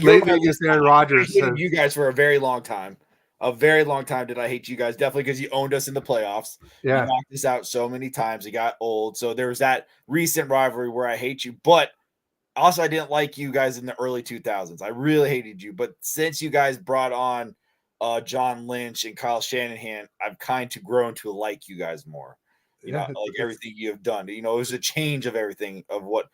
late Vegas Aaron Rodgers. I hated you guys for a very long time. A very long time did I hate you guys, definitely because you owned us in the playoffs. Yeah. You knocked us out so many times. It got old. So there was that recent rivalry where I hate you. But also, I didn't like you guys in the early 2000s. I really hated you. But since you guys brought on John Lynch and Kyle Shanahan, I've kind of grown to like you guys more. Like everything you have done. It was a change of everything of what.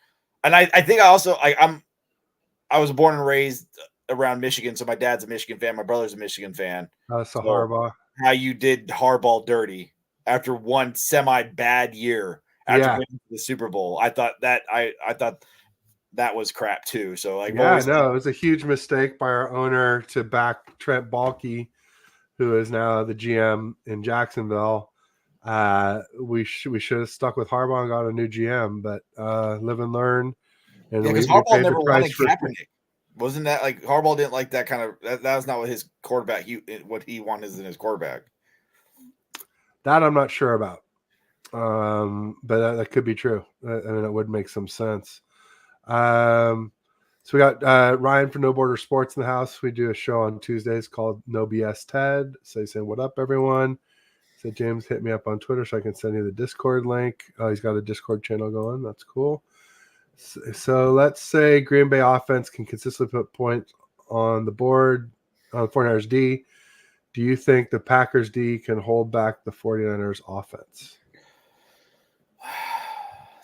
And I think I also I was born and raised around Michigan, so my dad's a Michigan fan. My brother's a Michigan fan. So Harbaugh. How you did Harbaugh dirty after one semi-bad year after winning the Super Bowl. I thought that was crap too. So it was a huge mistake by our owner to back Trent Baalke, who is now the GM in Jacksonville. We should have stuck with Harbaugh and got a new GM, but live and learn. And because Harbaugh never wanted Kaepernick. Wasn't that like Harbaugh didn't like that kind of that was not what his quarterback what he wanted in his quarterback. That I'm not sure about. But that could be true. I mean, it would make some sense. So we got Ryan from No Border Sports in the house. We do a show on Tuesdays called No BS Ted. So he's saying, "What up, everyone?" So James, hit me up on Twitter so I can send you the Discord link. Oh, he's got a Discord channel going. That's cool. So let's say Green Bay offense can consistently put points on the board on 49ers D. Do you think the Packers D can hold back the 49ers offense?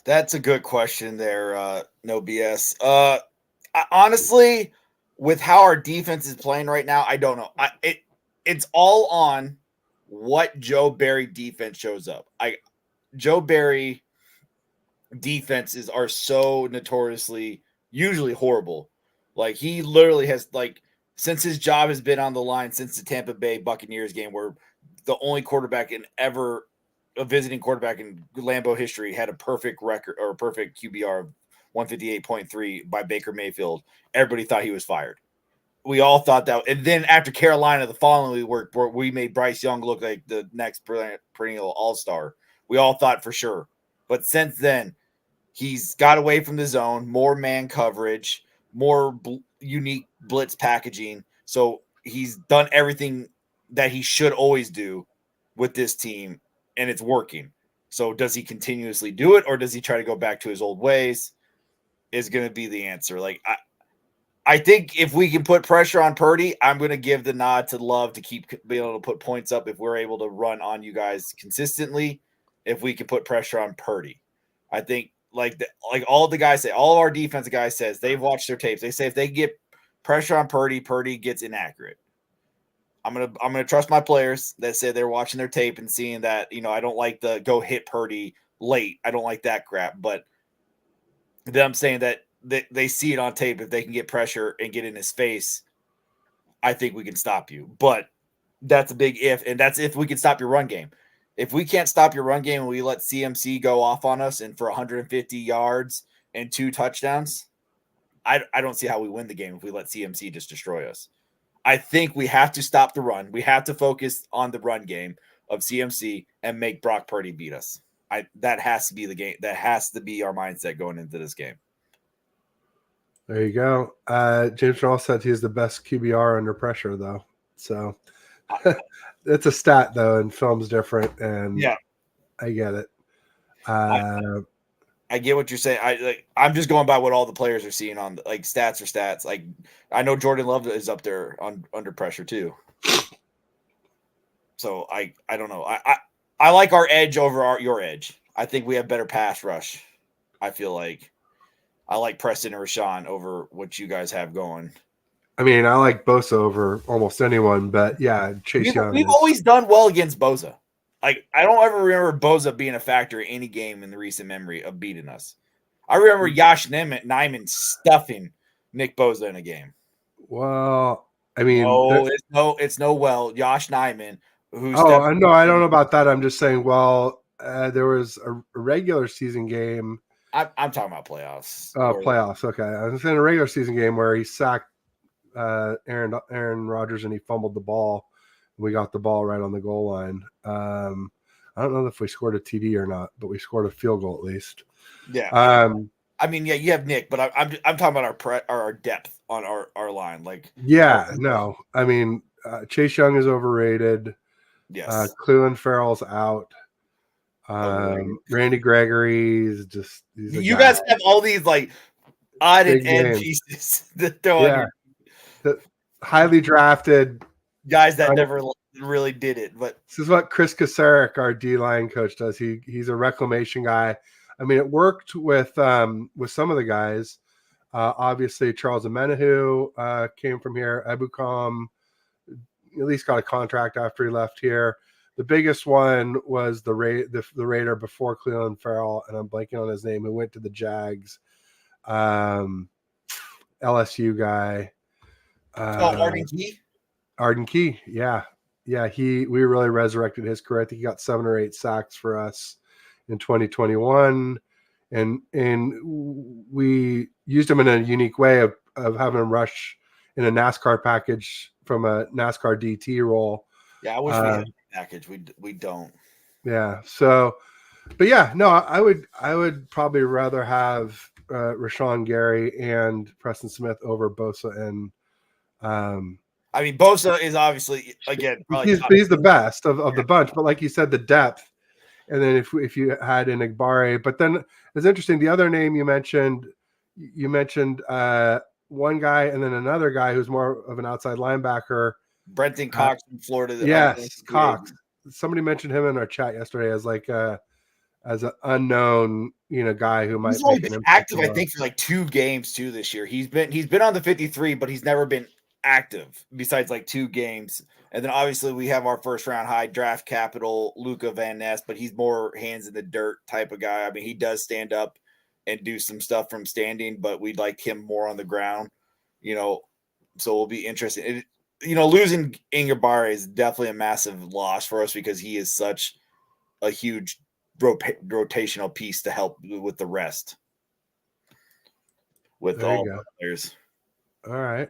That's a good question there, No BS. Honestly, with how our defense is playing right now, I don't know. It's all on what Joe Barry defense shows up. Joe Barry defenses are so notoriously usually horrible. Like he literally has since his job has been on the line since the Tampa Bay Buccaneers game, where the only quarterback a visiting quarterback in Lambeau history had a perfect record or a perfect QBR of 158.3 by Baker Mayfield. Everybody thought he was fired. We all thought that. And then after Carolina, the following week, we made Bryce Young look like the next perennial all-star. We all thought for sure. But since then, he's got away from the zone, more man coverage, more unique blitz packaging. So he's done everything that he should always do with this team, and it's working. So does he continuously do it, or does he try to go back to his old ways? Is going to be the answer. I think if we can put pressure on Purdy, I'm going to give the nod to Love to keep being able to put points up if we're able to run on you guys consistently. If we can put pressure on Purdy, I think like all the guys say, all of our defensive guys says they've watched their tapes. They say if they get pressure on Purdy, Purdy gets inaccurate. I'm gonna trust my players that say they're watching their tape and seeing that I don't like the go hit Purdy late. I don't like that crap, but them saying that they see it on tape. If they can get pressure and get in his face, I think we can stop you. But that's a big if, and that's if we can stop your run game. If we can't stop your run game and we let CMC go off on us and for 150 yards and 2 touchdowns, I don't see how we win the game if we let CMC just destroy us. I think we have to stop the run. We have to focus on the run game of CMC and make Brock Purdy beat us. That has to be the game. That has to be our mindset going into this game. There you go. James Charles said he's the best QBR under pressure, though. So it's a stat, though, and film's different. And yeah, I get it. I get what you're saying. I'm just going by what all the players are seeing on stats or stats. Like I know Jordan Love is up there under pressure too. So I don't know. I like our edge over your edge. I think we have better pass rush. I feel like I like Preston and Rashawn over what you guys have going. I mean, I like Bosa over almost anyone, but yeah, Chase Young. We've always done well against Bosa. Like, I don't ever remember Bosa being a factor in any game in the recent memory of beating us. I remember Josh Nijman stuffing Nick Bosa in a game. Well, I mean, it's no Josh Nijman. I don't know about that. I'm just saying, there was a regular season game. I'm talking about playoffs. Playoffs. Okay. I was in a regular season game where he sacked Aaron Rodgers and he fumbled the ball. We got the ball right on the goal line. I don't know if we scored a TD or not, but we scored a field goal at least. Yeah. I mean, yeah, you have Nick, but I'm talking about our depth on our line. No. I mean, Chase Young is overrated. Yes. Cleveland Farrell's out. Randy Gregory's just. You guys have all these odd and end pieces that throw on the highly drafted guys that never really did it. But this is what Chris Kasarik, our D-line coach, does. He's a reclamation guy. I mean, it worked with some of the guys. Obviously, Charles Amenahu came from here. Ebukam at least got a contract after he left here. The biggest one was the Raider before Cleveland Farrell, and I'm blanking on his name, who went to the Jags. LSU guy. Arden Key? Arden Key, yeah. Yeah, we really resurrected his career. I think he got 7 or 8 sacks for us in 2021. And we used him in a unique way of having him rush in a NASCAR package from a NASCAR DT role. Yeah, I wish we had a package. We don't. Yeah. So, but yeah, no, I would probably rather have Rashawn Gary and Preston Smith over Bosa and. I mean, Bosa is obviously again probably he's the best of the bunch, but like you said, the depth. And then if you had an Igbare, but then it's interesting. The other name you mentioned one guy and then another guy who's more of an outside linebacker. Brenton Cox from Florida. Yes, Cox. Somebody mentioned him in our chat yesterday as as an unknown, guy who might make an active. I think for 2 games too this year. He's been on the 53, but he's never been active besides 2 games. And then obviously we have our first round high draft capital, Luca Van Ness, but he's more hands in the dirt type of guy. I mean, he does stand up and do some stuff from standing, but we'd like him more on the ground, so we'll be interested. Losing Igbare is definitely a massive loss for us because he is such a huge rotational piece to help with the rest. With all the players. All right.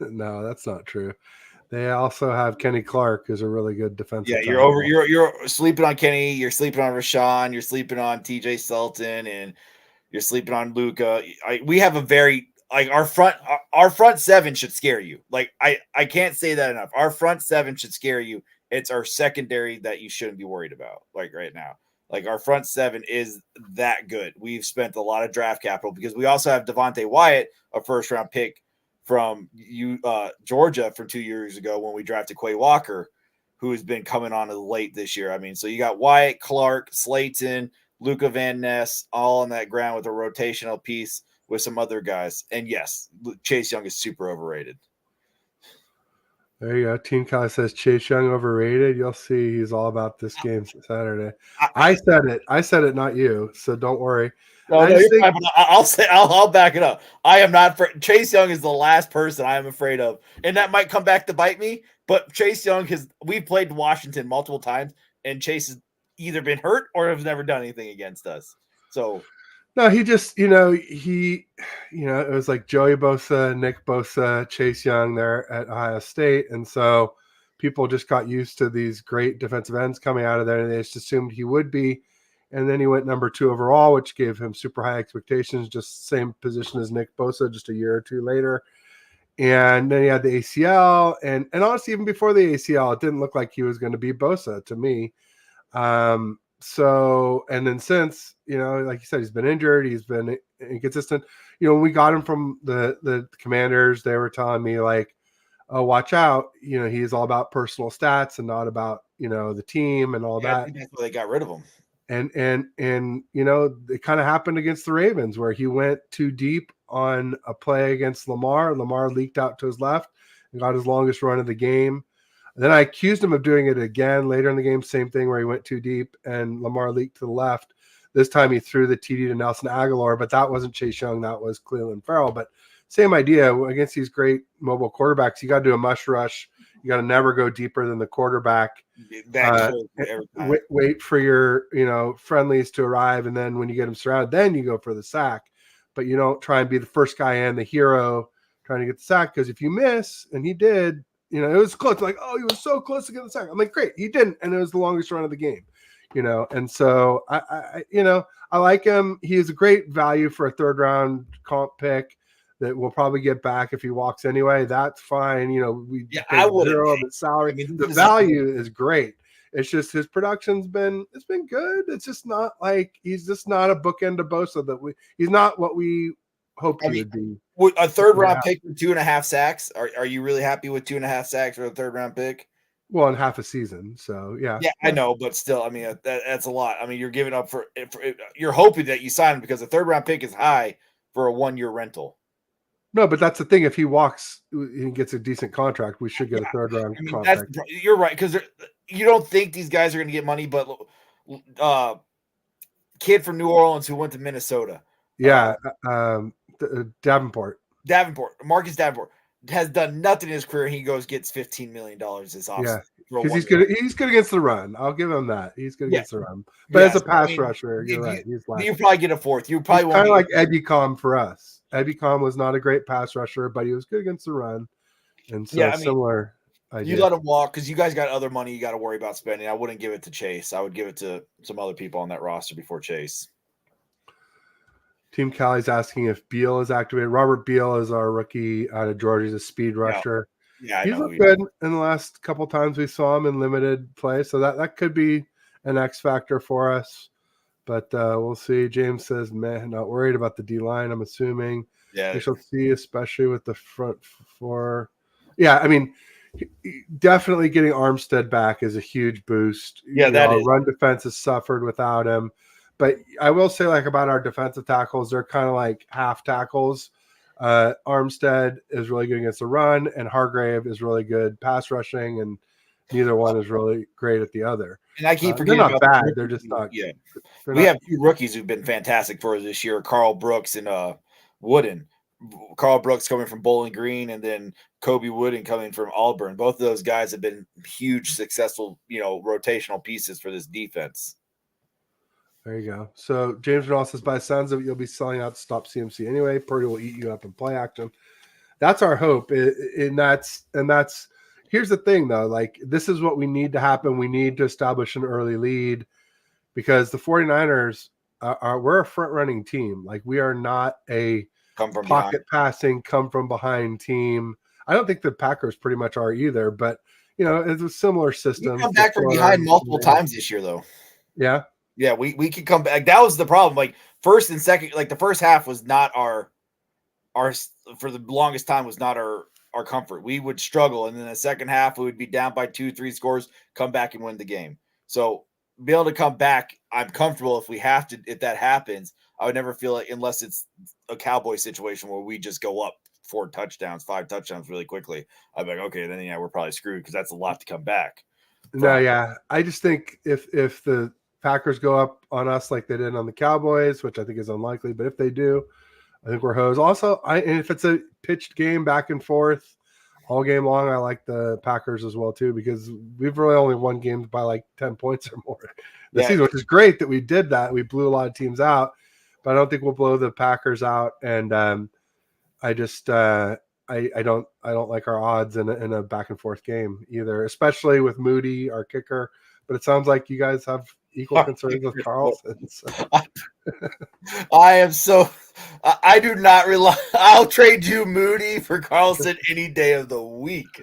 No, that's not true. They also have Kenny Clark, who's a really good defensive. Yeah, you're sleeping on Kenny. You're sleeping on Rashawn. You're sleeping on TJ Sultan, and you're sleeping on Luca. We have a very our front 7 should scare you. I can't say that enough. Our front 7 should scare you. It's our secondary that you shouldn't be worried about right now. Like our front seven is that good. We've spent a lot of draft capital because we also have Devontae Wyatt, a first round pick from Georgia from 2 years ago when we drafted Quay Walker, who has been coming on late this year. I mean, so you got Wyatt, Clark, Slayton, Luca Van Ness, all on that ground with a rotational piece with some other guys. And yes, Chase Young is super overrated. There you go. Team Cali says Chase Young overrated. You'll see he's all about this game Saturday. I said it. I said it, not you. So don't worry. No, you're fine, I'll back it up. I am not Chase Young is the last person I am afraid of, and that might come back to bite me. But Chase Young we've played Washington multiple times, and Chase has either been hurt or has never done anything against us. So no, he just, it was like Joey Bosa, Nick Bosa, Chase Young there at Ohio State. And so people just got used to these great defensive ends coming out of there, and they just assumed he would be. And then he went number 2 overall, which gave him super high expectations, just same position as Nick Bosa just a year or two later. And then he had the ACL. And honestly, even before the ACL, it didn't look like he was going to be Bosa to me. So, and then since, like you said, he's been injured, he's been inconsistent. When we got him from the Commanders, they were telling me like, oh, watch out. He's all about personal stats and not about, the team and all that. I think that's why they got rid of him. And it kind of happened against the Ravens where he went too deep on a play against Lamar. Lamar leaked out to his left and got his longest run of the game. And then I accused him of doing it again later in the game, same thing where he went too deep and Lamar leaked to the left. This time he threw the TD to Nelson Aguilar, but that wasn't Chase Young. That was Cleveland Farrell. But same idea against these great mobile quarterbacks. You got to do a mush rush. You got to never go deeper than the quarterback. Wait for your, friendlies to arrive. And then when you get them surrounded, then you go for the sack. But you don't try and be the first guy in, the hero trying to get the sack. Because if you miss, and he did, it was close. Like, oh, he was so close to get the sack. I'm like, great, he didn't, and it was the longest run of the game. And so I like him. He is a great value for a 3rd round comp pick that we'll probably get back if he walks anyway. That's fine. I would zero of his salary. The value is great. It's just his production's been good. It's just not like he's just not a bookend to Bosa he's not what we hoped he would be. A 3rd round pick with 2.5 sacks. Are you really happy with 2.5 sacks for a 3rd round pick? Well, in half a season. So yeah. Yeah, I know, but still, I mean, that's a lot. I mean, you're giving up for you're hoping that you sign him because a 3rd round pick is high for a 1-year rental. No, but that's the thing. If he walks and gets a decent contract, we should get a 3rd round contract. You're right, because you don't think these guys are going to get money, but kid from New Orleans who went to Minnesota. Yeah, Davenport, Marcus Davenport has done nothing in his career. He gets $15 million this offseason. Yeah, because he's good. He's good against the run. I'll give him that. He's good against the run. But as a pass rusher, you're right. You probably get a 4th. You probably kind of like Ebicom for us. Ebicom was not a great pass rusher, but he was good against the run. And so similar idea. You let him walk because you guys got other money you got to worry about spending. I wouldn't give it to Chase. I would give it to some other people on that roster before Chase. Team Cali's asking if Beal is activated. Robert Beal is our rookie out of Georgia. He's a speed rusher. Yeah, he's looked good in the last couple times we saw him in limited play. So that could be an X factor for us. But we'll see. James says, man, not worried about the D-line, I'm assuming. Yeah. We shall see, especially with the front 4. Yeah, I mean, definitely getting Armstead back is a huge boost. Yeah, our run defense has suffered without him. But I will say, like, about our defensive tackles, they're kind of like half tackles. Armstead is really good against the run, and Hargrave is really good pass rushing, and neither one is really great at the other. And I keep forgetting they're not bad. They're just not. Yeah, we have 2 rookies who've been fantastic for us this year: Carl Brooks and Wooden. Carl Brooks coming from Bowling Green, and then Kobe Wooden coming from Auburn. Both of those guys have been huge, successful, rotational pieces for this defense. There you go. So James Renal says, by the sounds of it, you'll be selling out to stop CMC anyway. Purdy will eat you up in play action. That's our hope. And that's here's the thing though. Like, this is what we need to happen. We need to establish an early lead because the 49ers we're a front running team. Like, we are not a pocket passing, come from behind team. I don't think the Packers pretty much are either, but it's a similar system. You come back from behind multiple times this year though. Yeah. Yeah, we could come back. That was the problem. Like first and second, like the first half was not our for the longest time was not our comfort. We would struggle, and then the second half we would be down by 2-3 scores, come back and win the game. So be able to come back, I'm comfortable if we have to. If that happens, I would never feel like, unless it's a Cowboy situation where we just go up 5 touchdowns really quickly. I'm like, okay, then yeah, we're probably screwed because that's a lot to come back. No, yeah, I just think if the Packers go up on us like they did on the Cowboys, which I think is unlikely, but if they do, I think we're hosed. Also, and if it's a pitched game back and forth all game long, I like the Packers as well too, because we've really only won games by like 10 points or more this season, which is great that we did that. We blew a lot of teams out, but I don't think we'll blow the Packers out. And I just I don't like our odds in a back and forth game either, especially with Moody, our kicker. But it sounds like you guys have equal concerns with Carlson. So. I am so I do not rely. I'll trade you Moody for Carlson any day of the week.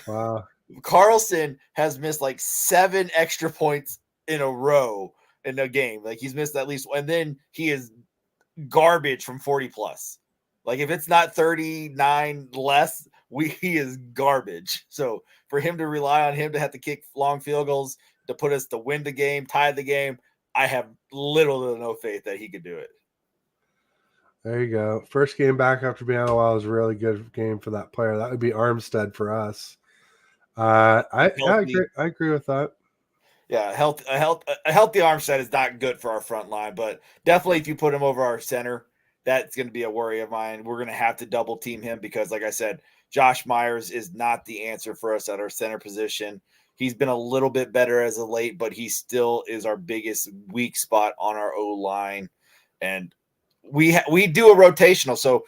Wow. Carlson has missed like 7 extra points in a row in a game. Like he's missed at least, and then he is garbage from 40 plus. Like if it's not 39 less, he is garbage. So for him to rely on him to have to kick long field goals to put us to win the game, tie the game, I have little to no faith that he could do it. There you go. First game back after being out a while was a really good game for that player. That would be Armstead for us. I agree with that. Yeah, a healthy Armstead is not good for our front line, but definitely if you put him over our center, that's going to be a worry of mine. We're going to have to double team him because, like I said, Josh Myers is not the answer for us at our center position. He's been a little bit better as of late, but he still is our biggest weak spot on our O-line. And we do a rotational. So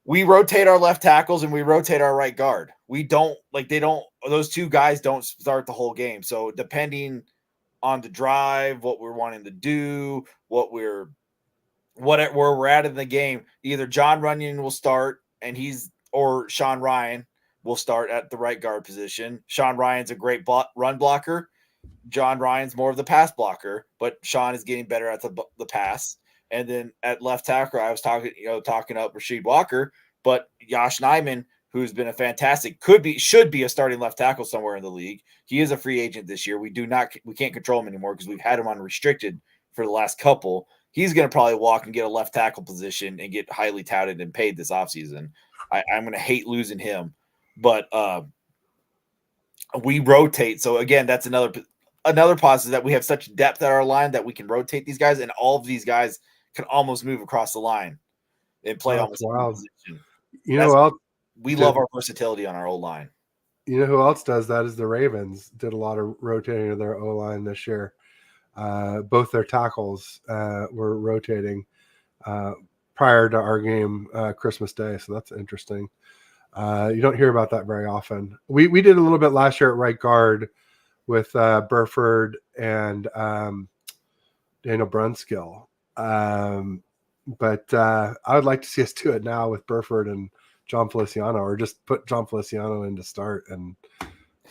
we rotate our left tackles and we rotate our right guard. Those two guys don't start the whole game. So depending on the drive, what we're wanting to do, where we're at in the game, either John Runyon will start or Sean Ryan will start at the right guard position. Sean Ryan's a great run blocker. John Ryan's more of the pass blocker, but Sean is getting better at the pass. And then at left tackle, I was talking up Rasheed Walker, but Josh Nyman, who's been a fantastic, should be a starting left tackle somewhere in the league. He is a free agent this year. We can't control him anymore because we've had him unrestricted for the last couple. He's going to probably walk and get a left tackle position and get highly touted and paid this offseason. I'm going to hate losing him, but we rotate. So again, that's another positive, that we have such depth at our line that we can rotate these guys, and all of these guys can almost move across the line and play almost any position. You know what? We love our versatility on our O-line. You know who else does that is the Ravens. Did a lot of rotating of their O-line this year. Both their tackles were rotating prior to our game Christmas Day, so that's interesting. You don't hear about that very often. We did a little bit last year at right guard with Burford and Daniel Brunskill. But I would like to see us do it now with Burford and John Feliciano, or just put John Feliciano in to start and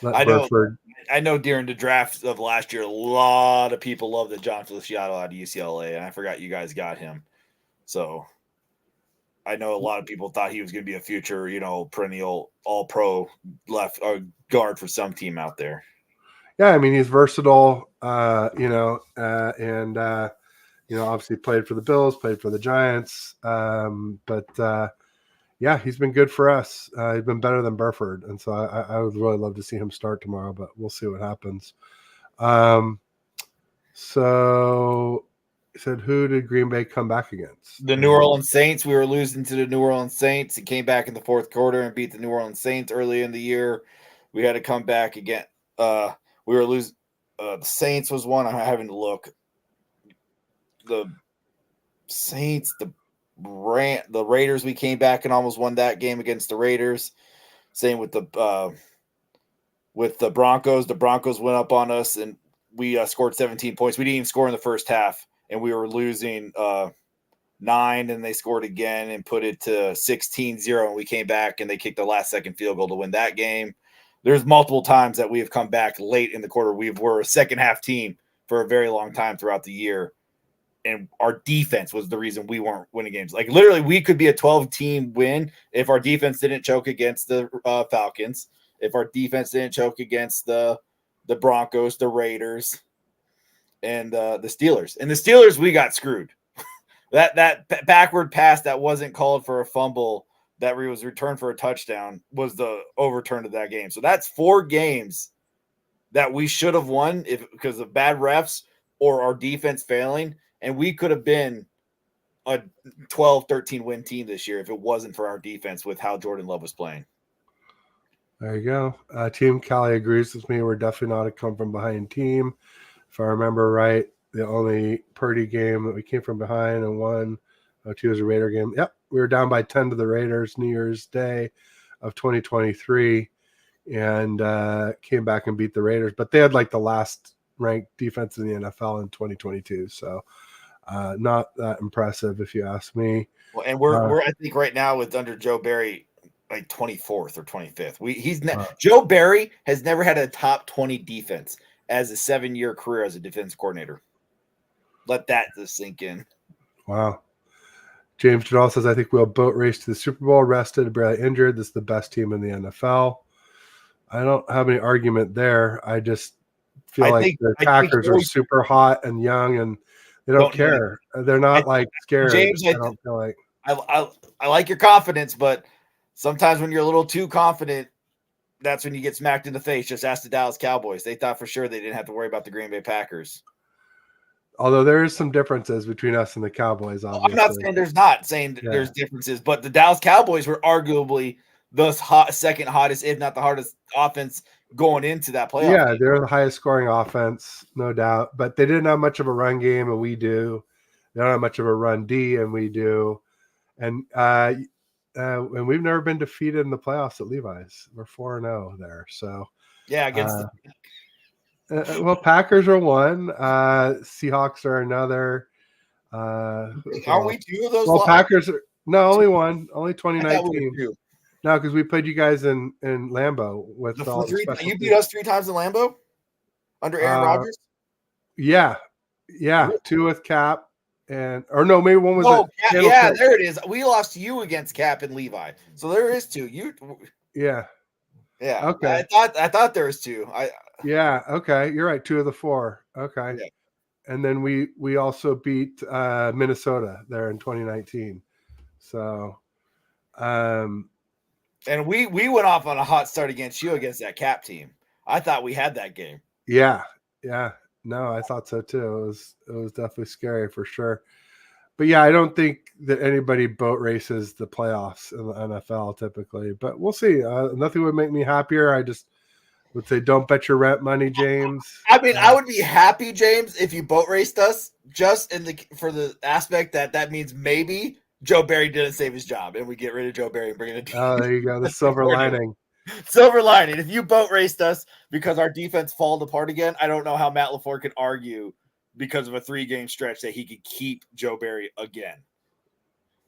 let Burford. I know during the draft of last year, a lot of people loved that John Feliciano out of UCLA, and I forgot you guys got him. So I know a lot of people thought he was going to be a future, perennial all-pro left guard for some team out there. Yeah, I mean, he's versatile, and obviously played for the Bills, played for the Giants, but yeah, he's been good for us. He's been better than Burford, and so I would really love to see him start tomorrow, but we'll see what happens. So you said, who did Green Bay come back against? The New Orleans Saints. We were losing to the New Orleans Saints. It came back in the fourth quarter and beat the New Orleans Saints early in the year. We had to come back again. We were losing. The Saints was one. I'm having to look. The Saints, the Raiders, we came back and almost won that game against the Raiders. Same with the Broncos. The Broncos went up on us and we scored 17 points. We didn't even score in the first half, and we were losing 9, and they scored again and put it to 16-0, and we came back and they kicked the last second field goal to win that game. There's multiple times that we have come back late in the quarter. We're a second half team for a very long time throughout the year. And our defense was the reason we weren't winning games. Like literally, we could be a 12-team win if our defense didn't choke against the Falcons, if our defense didn't choke against the Broncos, the Raiders, and the Steelers. And the Steelers, we got screwed. that backward pass that wasn't called for a fumble that was returned for a touchdown was the overturn of that game. So that's 4 games that we should have won because of bad refs or our defense failing. And we could have been a 12, 13 win team this year if it wasn't for our defense with how Jordan Love was playing. There you go. Team Cali agrees with me. We're definitely not a come from behind team. If I remember right, the only Purdy game that we came from behind and won, 2 was a Raider game. Yep, we were down by 10 to the Raiders New Year's Day of 2023 and came back and beat the Raiders. But they had like the last ranked defense in the NFL in 2022. So not that impressive if you ask me. Well, and we're I think right now with under Joe Barry like 24th or 25th. Joe Barry has never had a top 20 defense as a 7-year career as a defense coordinator. Let that just sink in. Wow. James Janal says, I think we'll boat race to the Super Bowl, rested, barely injured. This is the best team in the NFL. I don't have any argument there. I just feel like the Packers are super hot and young and they don't care. They're not like scared. James, I don't feel like I like your confidence, but sometimes when you're a little too confident, that's when you get smacked in the face. Just ask the Dallas Cowboys. They thought for sure they didn't have to worry about the Green Bay Packers. Although there is some differences between us and the Cowboys, obviously. I'm not saying there's differences, but the Dallas Cowboys were arguably the second hottest, if not the hardest offense going into that playoff. Yeah, game. They're the highest scoring offense, no doubt. But they didn't have much of a run game, and we do. They don't have much of a run D, and we do. And we've never been defeated in the playoffs at Levi's. We're 4-0 there. So yeah, against well, Packers are 1. Seahawks are another. Aren't we 2 of those? Well, Packers are only 1. Only 2019. No, because we played you guys in Lambeau with all the special you beat us 3 times in Lambeau under Aaron Rodgers. Yeah, 2 with Cap maybe one was. There it is. We lost to you against Cap and Levi, so there is 2. Yeah. Okay. I thought there was 2. Okay. You're right. 2 of the 4. Okay. Yeah. And then we also beat Minnesota there in 2019. So, and we went off on a hot start against you against that Cap team. I thought we had that game. Yeah. No, I thought so too. It was definitely scary for sure. But yeah, I don't think that anybody boat races the playoffs in the NFL typically. But we'll see. Nothing would make me happier. I just would say don't bet your rent money, James. I mean, I would be happy, James, if you boat raced us just for the aspect that means maybe Joe Barry didn't save his job and we get rid of Joe Barry and bring in a team. Oh, there you go. The silver lining. Silver lining. If you boat raced us because our defense fell apart again, I don't know how Matt LaFleur could argue because of a 3-game stretch that he could keep Joe Barry again.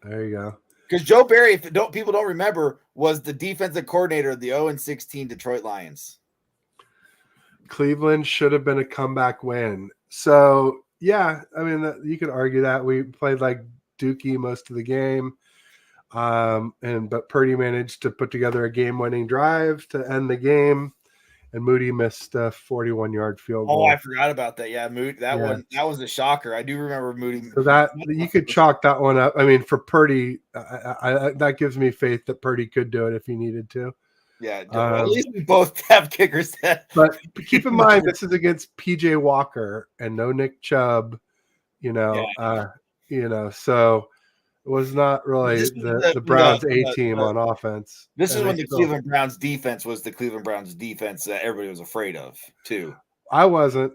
There you go. Because Joe Barry, if people don't remember, was the defensive coordinator of the 0-16 Detroit Lions. Cleveland should have been a comeback win. So, yeah, I mean, you could argue that. We played like Dookie most of the game. But Purdy managed to put together a game-winning drive to end the game, and Moody missed a 41-yard field goal. Oh, I forgot about that. Yeah, Moody, that was a shocker. I do remember Moody. So that you could chalk that one up. I mean, for Purdy, that gives me faith that Purdy could do it if he needed to. Yeah, at least we both have kickers. But keep in mind, this is against PJ Walker and no Nick Chubb. So. It was not really the Browns A-team on offense. This is when the Cleveland Browns defense was the Cleveland Browns defense that everybody was afraid of, too. I wasn't.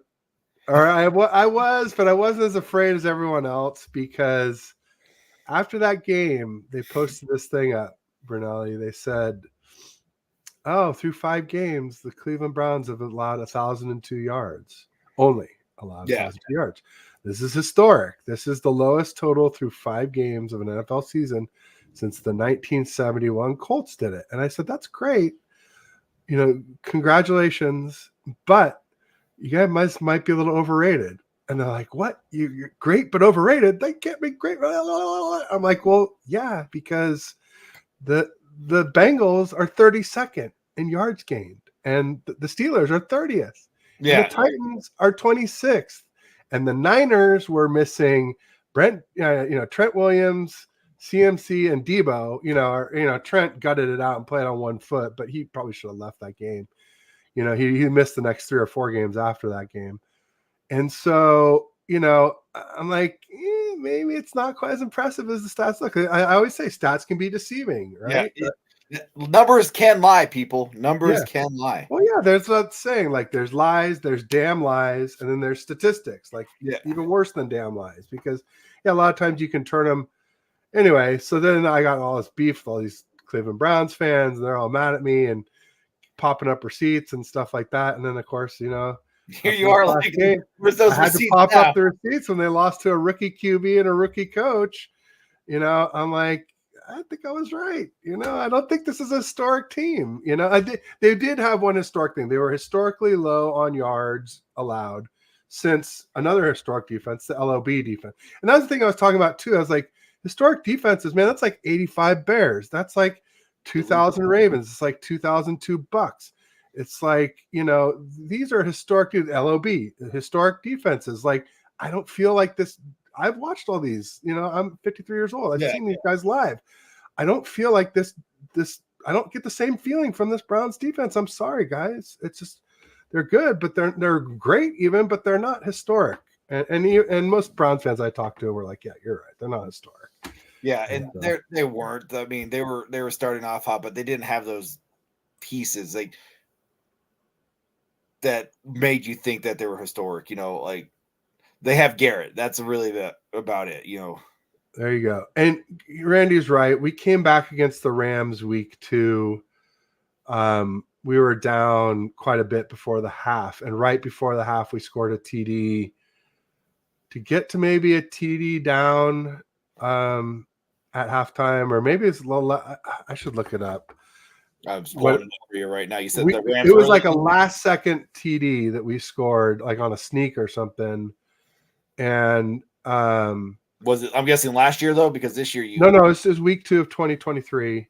Or I was, but I wasn't as afraid as everyone else because after that game, they posted this thing up, Brunelli. They said, through 5 games, the Cleveland Browns have allowed 1,002 yards. Only allowed 1,002 yards. This is historic. This is the lowest total through 5 games of an NFL season since the 1971 Colts did it. And I said, that's great. Congratulations. But, you guys might be a little overrated. And they're like, what? You're great, but overrated? They can't be great. I'm like, well, yeah, because the Bengals are 32nd in yards gained, and the Steelers are 30th. Yeah. And the Titans are 26th. And the Niners were missing Trent Williams, CMC, and Debo. Trent gutted it out and played on one foot, but he probably should have left that game. He missed the next 3 or 4 games after that game. And so, I'm like, maybe it's not quite as impressive as the stats look. I always say stats can be deceiving, right? Yeah, numbers can lie, people. Numbers can lie. Well, yeah, there's that saying, like there's lies, there's damn lies, and then there's statistics, like even worse than damn lies, because a lot of times you can turn them. Anyway, so then I got all this beef with all these Cleveland Browns fans, and they're all mad at me and popping up receipts and stuff like that. And then, of course, here you are, like, where's those I had to pop up the receipts when they lost to a rookie QB and a rookie coach. I'm like, I think I was right. I don't think this is a historic team. They did have one historic thing. They were historically low on yards allowed since another historic defense, the LOB defense. And that's the thing I was talking about too. I was like, historic defenses, man, that's like 85 Bears. That's like 2,000 Ravens. It's like 2002 Bucks. It's like, these are historic LOB, historic defenses. Like, I don't feel like this. I've watched all these, I'm 53 years old. I've seen these guys live. I don't feel like this, I don't get the same feeling from this Browns defense. I'm sorry, guys. It's just, they're good, but they're great even, but they're not historic. And most Browns fans I talked to were like, yeah, you're right. They're not historic. Yeah. And they weren't. I mean, they were starting off hot, but they didn't have those pieces like that made you think that they were historic, like they have Garrett. That's really about it, There you go. And Randy's right. We came back against the Rams week 2. We were down quite a bit before the half. And right before the half, we scored a TD to get to maybe a TD down at halftime, or maybe it's a little. I should look it up. I'm scrolling over you right now. You said the Rams. It was like a last second TD that we scored, like on a sneak or something. And was it? I'm guessing last year though, because this year No, this is week 2 of 2023,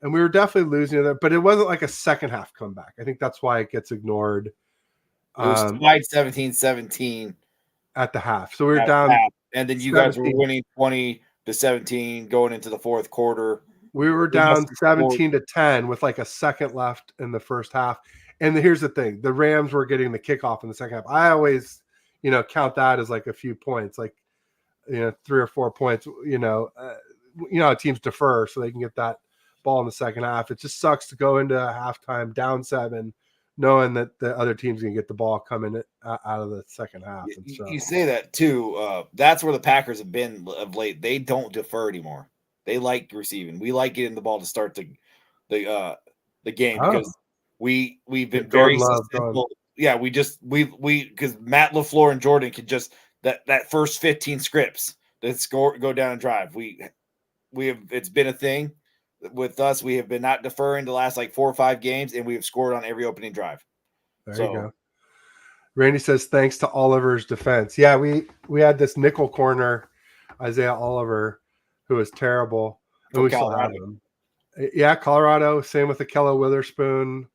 and we were definitely losing it, but it wasn't like a second half comeback. I think that's why it gets ignored. It was tied 17-17 at the half, so we were down, and then you 17. Guys were winning 20-17 going into the fourth quarter. We were down 17-10 with like a second left in the first half. And here's the thing: the Rams were getting the kickoff in the second half. I always, count that as like a few points, like 3 or 4 points. How teams defer so they can get that ball in the second half. It just sucks to go into halftime down 7, knowing that the other team's gonna get the ball coming out of the second half. And so, you say that too. That's where the Packers have been of late. They don't defer anymore. They like receiving. We like getting the ball to start the game because we've been very successful. Yeah, we because Matt LaFleur and Jordan could just that first 15 scripts that score go down and drive. We have, it's been a thing with us. We have been not deferring the last like 4 or 5 games, and we have scored on every opening drive. There you go. Randy says thanks to Oliver's defense. Yeah, we had this nickel corner, Isaiah Oliver, who was terrible. And we still have him. Yeah, Colorado. Same with Akella Witherspoon,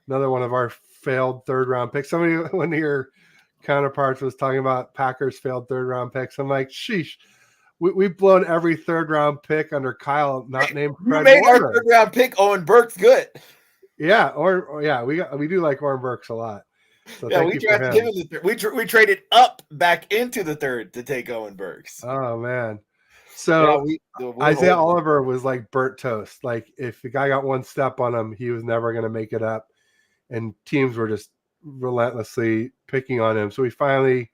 another one of our failed 3rd-round picks. Somebody, one of your counterparts was talking about Packers failed 3rd-round picks. I'm like, sheesh. We've blown every 3rd-round pick under Kyle, not named Fred Warner. Our 3rd-round pick, Owen Burke's good. Yeah, we do like Owen Burks a lot. So yeah, we drafted him in the 3rd. We traded up back into the 3rd to take Owen Burks. Oh man. So Isaiah Oliver was like burnt toast. Like if the guy got one step on him, he was never going to make it up. And teams were just relentlessly picking on him. So we finally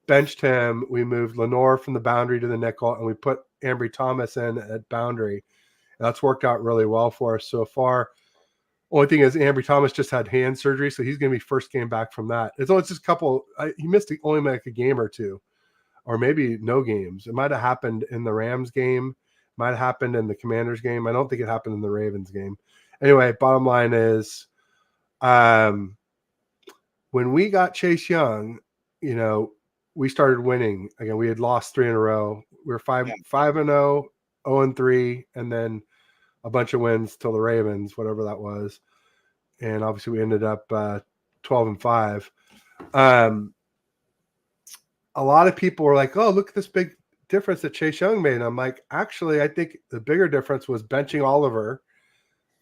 benched him. We moved Lenore from the boundary to the nickel, and we put Ambry Thomas in at boundary. And that's worked out really well for us so far. Only thing is Ambry Thomas just had hand surgery, so he's going to be first game back from that. It's just a couple. He missed only like a game or 2. Or maybe no games. It might have happened in the Rams game. Might have happened in the Commanders game. I don't think it happened in the Ravens game. Anyway, bottom line is when when we got Chase Young, we started winning again. We had lost 3 in a row. We were 5-0, 0-3, and then a bunch of wins till the Ravens, whatever that was. And obviously we ended up 12-5. A lot of people were like, "Oh, look at this big difference that Chase Young made." And I'm like, actually, I think the bigger difference was benching Oliver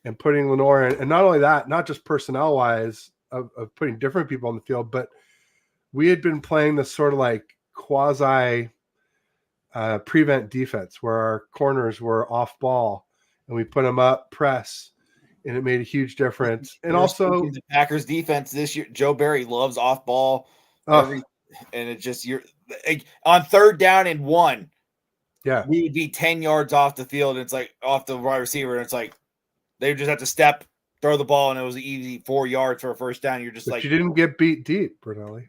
and putting Lenore in. And not only that, not just personnel wise of putting different people on the field, but we had been playing this sort of like quasi prevent defense where our corners were off ball and we put them up press, and it made a huge difference. And also the Packers defense this year, Joe Barry loves off ball and it just on 3rd down and 1. Yeah, we would be 10 yards off the field, and it's like off the wide receiver, and it's like they just have to step, throw the ball, and it was an easy 4 yards for a first down. You're just but like, you didn't get beat deep, Bernelli.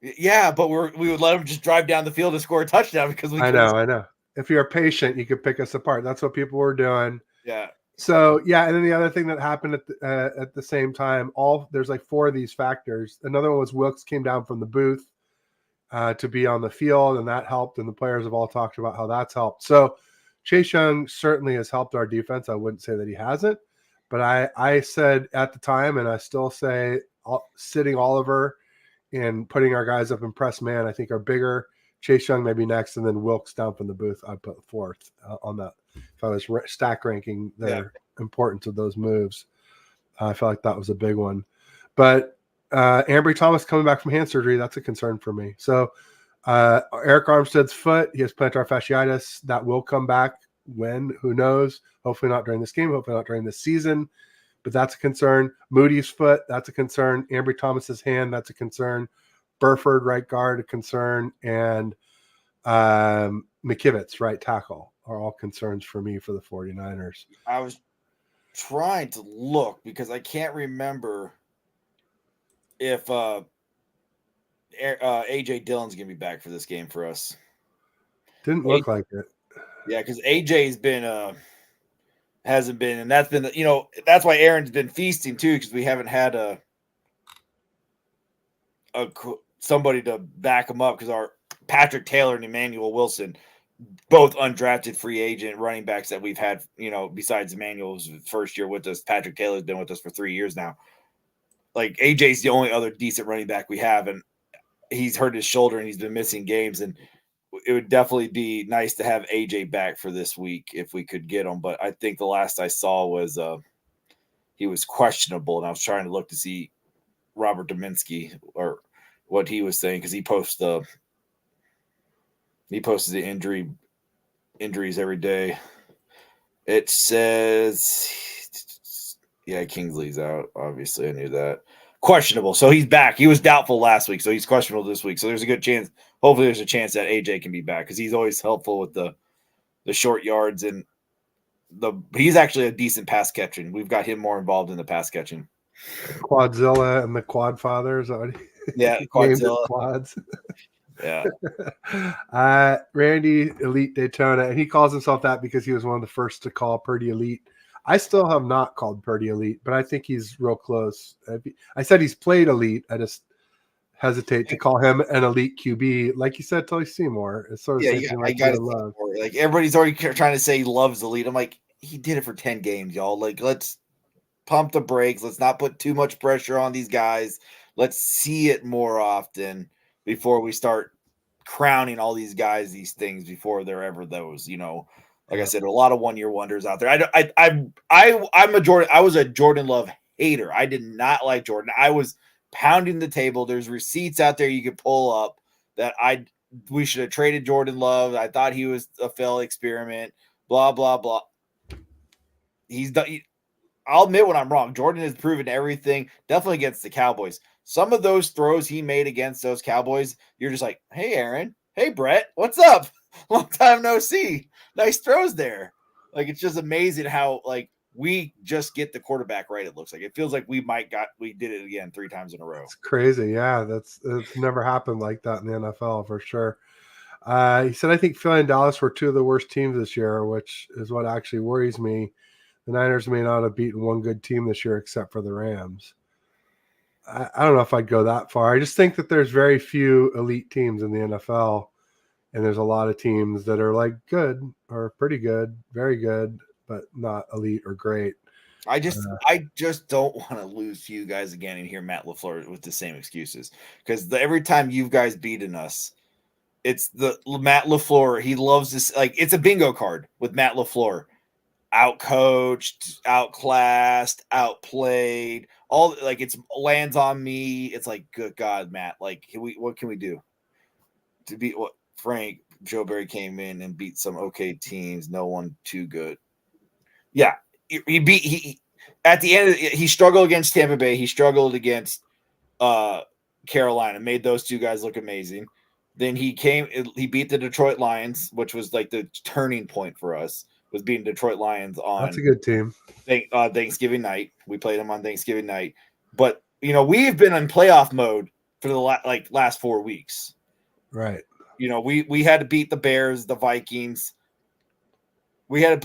Yeah, but we would let them just drive down the field and score a touchdown because we. I know. If you're patient, you could pick us apart. That's what people were doing. Yeah. So yeah, and then the other thing that happened at the same time, there's like 4 of these factors. Another one was Wilkes came down from the booth to be on the field, and that helped. And the players have all talked about how that's helped. So Chase Young certainly has helped our defense. I wouldn't say that he hasn't, but I said at the time, and I still say, sitting Oliver and putting our guys up in press man, I think are bigger. Chase Young maybe next, and then Wilkes down from the booth. I put 4th on that. If I was stack ranking their importance of those moves, I felt like that was a big one. But Ambry Thomas coming back from hand surgery, that's a concern for me. So Eric Armstead's foot, he has plantar fasciitis. That will come back when, who knows? Hopefully not during this game, hopefully not during this season. But that's a concern. Moody's foot, that's a concern. Ambry Thomas's hand, that's a concern. Burford, right guard, a concern. And McKivitz, right tackle, are all concerns for me for the 49ers. I was trying to look because I can't remember if AJ Dillon's going to be back for this game for us. Didn't look like it. Yeah, because AJ's been hasn't been, and that's been that's why Aaron's been feasting too, because we haven't had somebody to back him up, because our Patrick Taylor and Emmanuel Wilson, both undrafted free agent running backs that we've had, besides Emmanuel's first year with us. Patrick Taylor's been with us for 3 years now. Like, AJ's the only other decent running back we have, and he's hurt his shoulder and he's been missing games, and it would definitely be nice to have AJ back for this week if we could get him. But I think the last I saw was he was questionable, and I was trying to look to see Robert Dominski or what he was saying, because he posts the injuries every day. It says, yeah, Kingsley's out. Obviously, I knew that. Questionable. So he's back. He was doubtful last week, so he's questionable this week. So there's a good chance. Hopefully there's a chance that AJ can be back, because he's always helpful with the short yards, and he's actually a decent pass catching. We've got him more involved in the pass catching. Quadzilla and the Quad Fathers. Yeah, Quadzilla. Quads. Yeah. Randy Elite Daytona, and he calls himself that because he was one of the first to call Purdy Elite. I still have not called Purdy Elite, but I think he's real close. I said he's played elite. I just hesitate to call him an elite QB, like you said, Tully Seymour. It's sort of I got love. Like, everybody's already trying to say he loves elite. I'm like, he did it for 10 games, y'all. Like, let's pump the brakes. Let's not put too much pressure on these guys. Let's see it more often before we start crowning all these guys these things before they're ever those. Like I said, a lot of 1-year wonders out there. I was a Jordan Love hater. I did not like Jordan. I was pounding the table. There's receipts out there you could pull up that we should have traded Jordan Love. I thought he was a failed experiment. Blah blah blah. He's done. I'll admit when I'm wrong. Jordan has proven everything. Definitely against the Cowboys. Some of those throws he made against those Cowboys, you're just like, hey Aaron, hey Brett, what's up? Long time no see. Nice throws there. Like, it's just amazing how, like, we just get the quarterback right. It looks like it feels like we did it again 3 times in a row. It's crazy. Yeah, it's never happened like that in the NFL for sure. He said, I think Philly and Dallas were 2 of the worst teams this year, which is what actually worries me. The Niners may not have beaten one good team this year except for the Rams. I don't know if I'd go that far. I just think that there's very few elite teams in the NFL, and there's a lot of teams that are like good or pretty good, very good, but not elite or great. I just don't want to lose to you guys again and hear Matt LaFleur with the same excuses, because every time you guys beaten us, it's the Matt LaFleur. He loves this. Like, it's a bingo card with Matt LaFleur. Outcoached, outclassed, outplayed. All like it's lands on me. It's like, good God, Matt. Like, what can we do to beat what Frank Joe Barry came in and beat some okay teams? No one too good. Yeah, he at the end he struggled against Tampa Bay. He struggled against Carolina. Made those two guys look amazing. Then he beat the Detroit Lions, which was like the turning point for us. Was beating Detroit Lions on. That's a good team. Thanksgiving night. We played them on Thanksgiving night. But we've been in playoff mode for the last 4 weeks. Right. We had to beat the Bears, the Vikings. After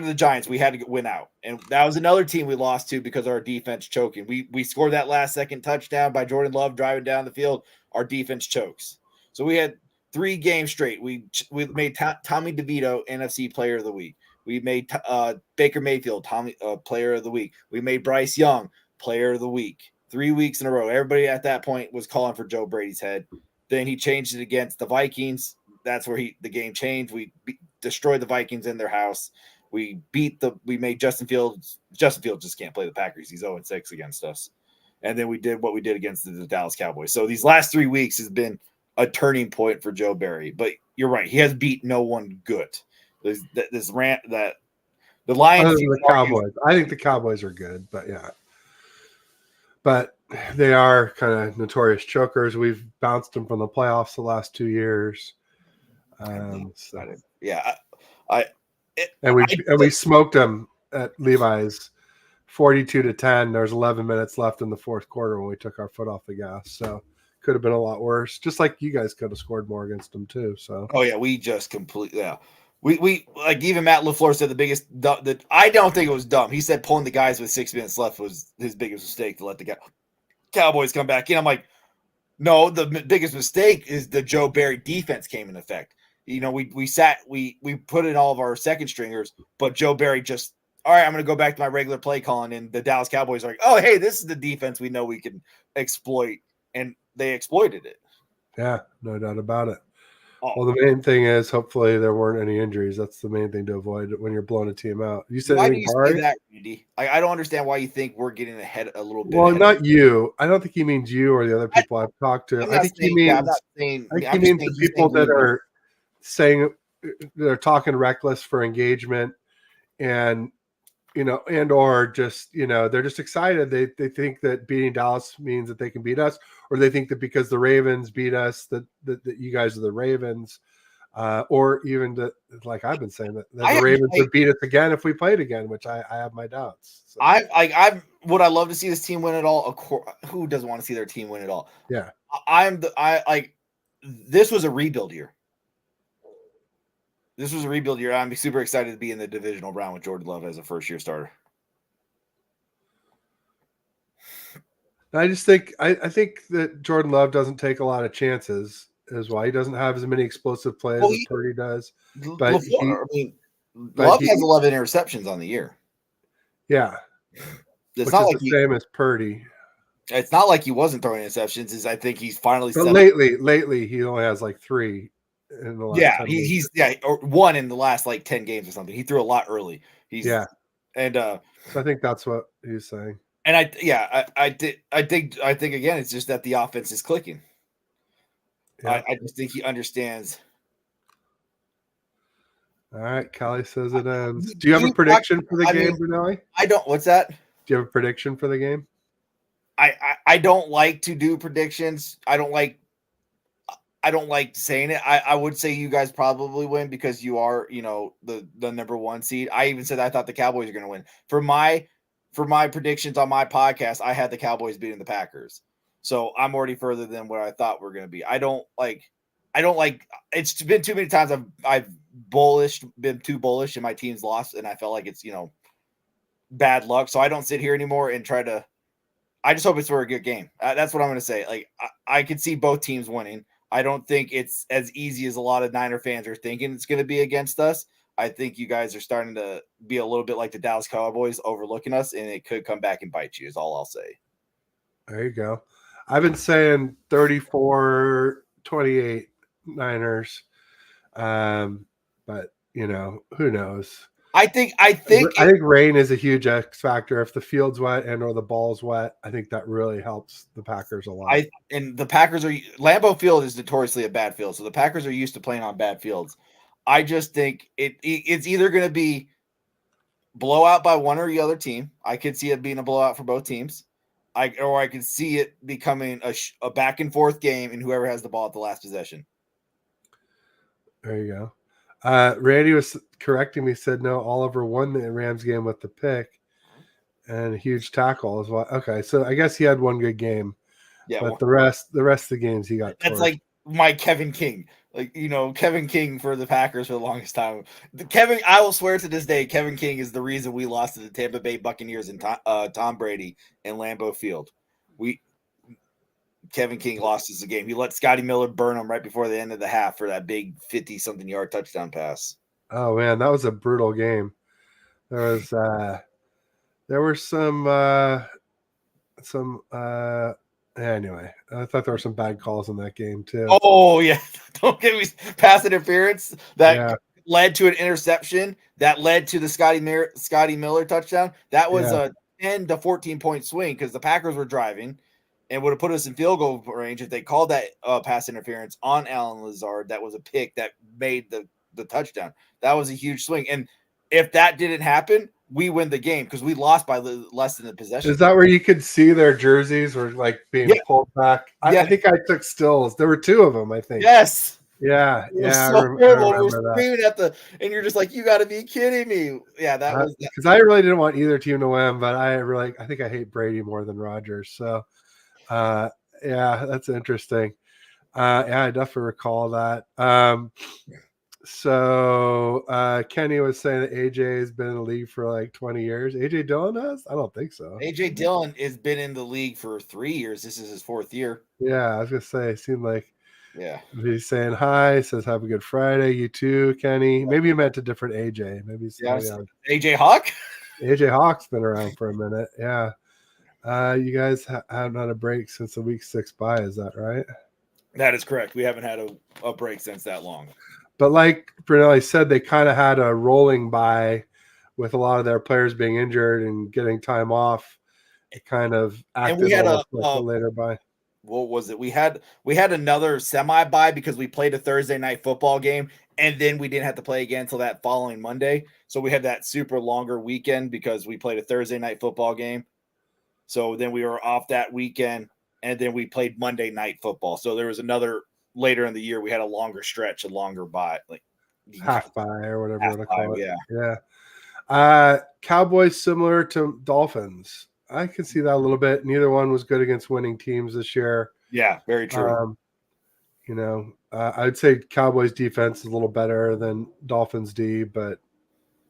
the Giants, we had to win out. And that was another team we lost to because of our defense choking. We scored that last second touchdown by Jordan Love driving down the field. Our defense chokes. So we had 3 games straight. We made Tommy DeVito NFC Player of the Week. We made Baker Mayfield Player of the Week. We made Bryce Young Player of the Week. 3 weeks in a row. Everybody at that point was calling for Joe Brady's head. Then he changed it against the Vikings. That's where the game changed. We destroyed the Vikings in their house. We made Justin Fields. Justin Fields just can't play the Packers. He's 0-6 against us. And then we did what we did against the Dallas Cowboys. So these last 3 weeks has been a turning point for Joe Barry. But you're right. He has beat no one good. This rant that the Lions. Other than the Cowboys. I think the Cowboys are good, but yeah. But they are kind of notorious chokers. We've bounced them from the playoffs the last 2 years. We smoked them at Levi's 42-10. There's 11 minutes left in the fourth quarter when we took our foot off the gas. So could have been a lot worse. Just like you guys could have scored more against them too. So we just completely We like even Matt LaFleur said the biggest that I don't think it was dumb. He said pulling the guys with 6 minutes left was his biggest mistake to let the Cowboys come back in. I'm like, no, the biggest mistake is the Joe Barry defense came in effect. We put in all of our second stringers, but Joe Barry just, all right, I'm going to go back to my regular play calling, and the Dallas Cowboys are like, oh, hey, this is the defense we know we can exploit, and they exploited it. Yeah, no doubt about it. Well, the main thing is hopefully there weren't any injuries. That's the main thing to avoid when you're blowing a team out. You said why do you say that, Randy? I don't understand why you think we're getting ahead a little bit. Well, not you. I don't think he means you or the other people I've talked to. I think he means the people that are saying they're talking reckless for engagement, and or just they're just excited. They think that beating Dallas means that they can beat us, or they think that because the Ravens beat us that you guys are the Ravens, or even like I've been saying that the Ravens would beat us again if we played again, which I have my doubts. So. Would I love to see this team win it all? Who doesn't want to see their team win it all? Yeah, this was a rebuild year. This was a rebuild year. I'm super excited to be in the divisional round with Jordan Love as a first-year starter. I just think I think that Jordan Love doesn't take a lot of chances. Is why he doesn't have as many explosive plays as Purdy does. But Love has 11 interceptions on the year. Yeah, it's not like the same as Purdy. It's not like he wasn't throwing interceptions. I think he's finally. But lately he only has like 3. In the last he's or 1 in the last 10 games or something. He threw a lot early. So I think that's what he's saying. And I think again, it's just that the offense is clicking. Yeah. I just think he understands. All right, Callie says it ends. Do you have a prediction for the game, Brunelli? I don't. What's that? Do you have a prediction for the game? I don't like to do predictions. I don't like saying it. I would say you guys probably win because you are, the number 1 seed. I even said I thought the Cowboys are going to win. For my predictions on my podcast, I had the Cowboys beating the Packers. So I'm already further than what I thought we're going to be. I don't like it's been too many times I've been too bullish and my team's lost and I felt like it's, bad luck. So I don't sit here anymore and try to I just hope it's for a good game. That's what I'm going to say. Like, I could see both teams winning. I don't think it's as easy as a lot of Niner fans are thinking it's going to be against us. I think you guys are starting to be a little bit like the Dallas Cowboys, overlooking us, and it could come back and bite you, is all I'll say. There you go. I've been saying 34-28 Niners. But you know, who knows? I think rain is a huge X factor. If the field's wet and or the ball's wet, I think that really helps the Packers a lot. And the Packers Lambeau Field is notoriously a bad field, so the Packers are used to playing on bad fields. I just think it's either going to be blowout by one or the other team. I could see it being a blowout for both teams. I could see it becoming a back and forth game, and whoever has the ball at the last possession. There you go. Randy was correcting me, said no, Oliver won the Rams game with the pick and a huge tackle as well. Okay, so I guess he had one good game. Yeah, but the rest of the games he got. That's torched. Like my Kevin King. Like, you know, Kevin King for the Packers for the longest time. I will swear to this day, Kevin King is the reason we lost to the Tampa Bay Buccaneers and Tom Brady in Lambeau Field. Kevin King lost us the game. He let Scotty Miller burn him right before the end of the half for that big 50-something yard touchdown pass. Oh man, that was a brutal game. There were some anyway, I thought there were some bad calls in that game too. Oh yeah, don't get me pass interference that led to an interception that led to the Scotty Miller touchdown. That was a 10 to 14 point swing because the Packers were driving and would have put us in field goal range if they called that pass interference on Allen Lazard. That was a pick that made the touchdown. That was a huge swing, and if that didn't happen, we win the game because we lost by less than the possession. Is that where you could see their jerseys were like being pulled back? I think I took stills. There were two of them, I think. Yes. Yeah. So I remember we're screaming at and you're just like, you got to be kidding me. Yeah, that was because I really didn't want either team to win, but I think I hate Brady more than Rodgers. So, yeah, that's interesting. Yeah, I definitely recall that. So Kenny was saying that AJ has been in the league for like 20 years. AJ Dillon has? I don't think so. AJ Dillon has been in the league for 3 years. This is his 4th year. Yeah, I was gonna say it seemed like he's saying hi, says have a good Friday. You too, Kenny. Maybe you meant a different AJ. Maybe AJ Hawk. AJ Hawk's been around for a minute. Yeah. You guys haven't had a break since the week 6 bye, is that right? That is correct. We haven't had a break since that long. But like Brunelli said, they kind of had a rolling bye with a lot of their players being injured and getting time off. It kind of acted and we had like a later bye. What was it? We had another semi bye because we played a Thursday night football game, and then we didn't have to play again until that following Monday. So we had that super longer weekend because we played a Thursday night football game. So then we were off that weekend, and then we played Monday night football. So there was another. Later in the year, we had a longer stretch, a longer bye, like half bye or whatever you want to call it. Yeah. Cowboys similar to Dolphins. I can see that a little bit. Neither one was good against winning teams this year. Yeah, very true. I'd say Cowboys defense is a little better than Dolphins D, but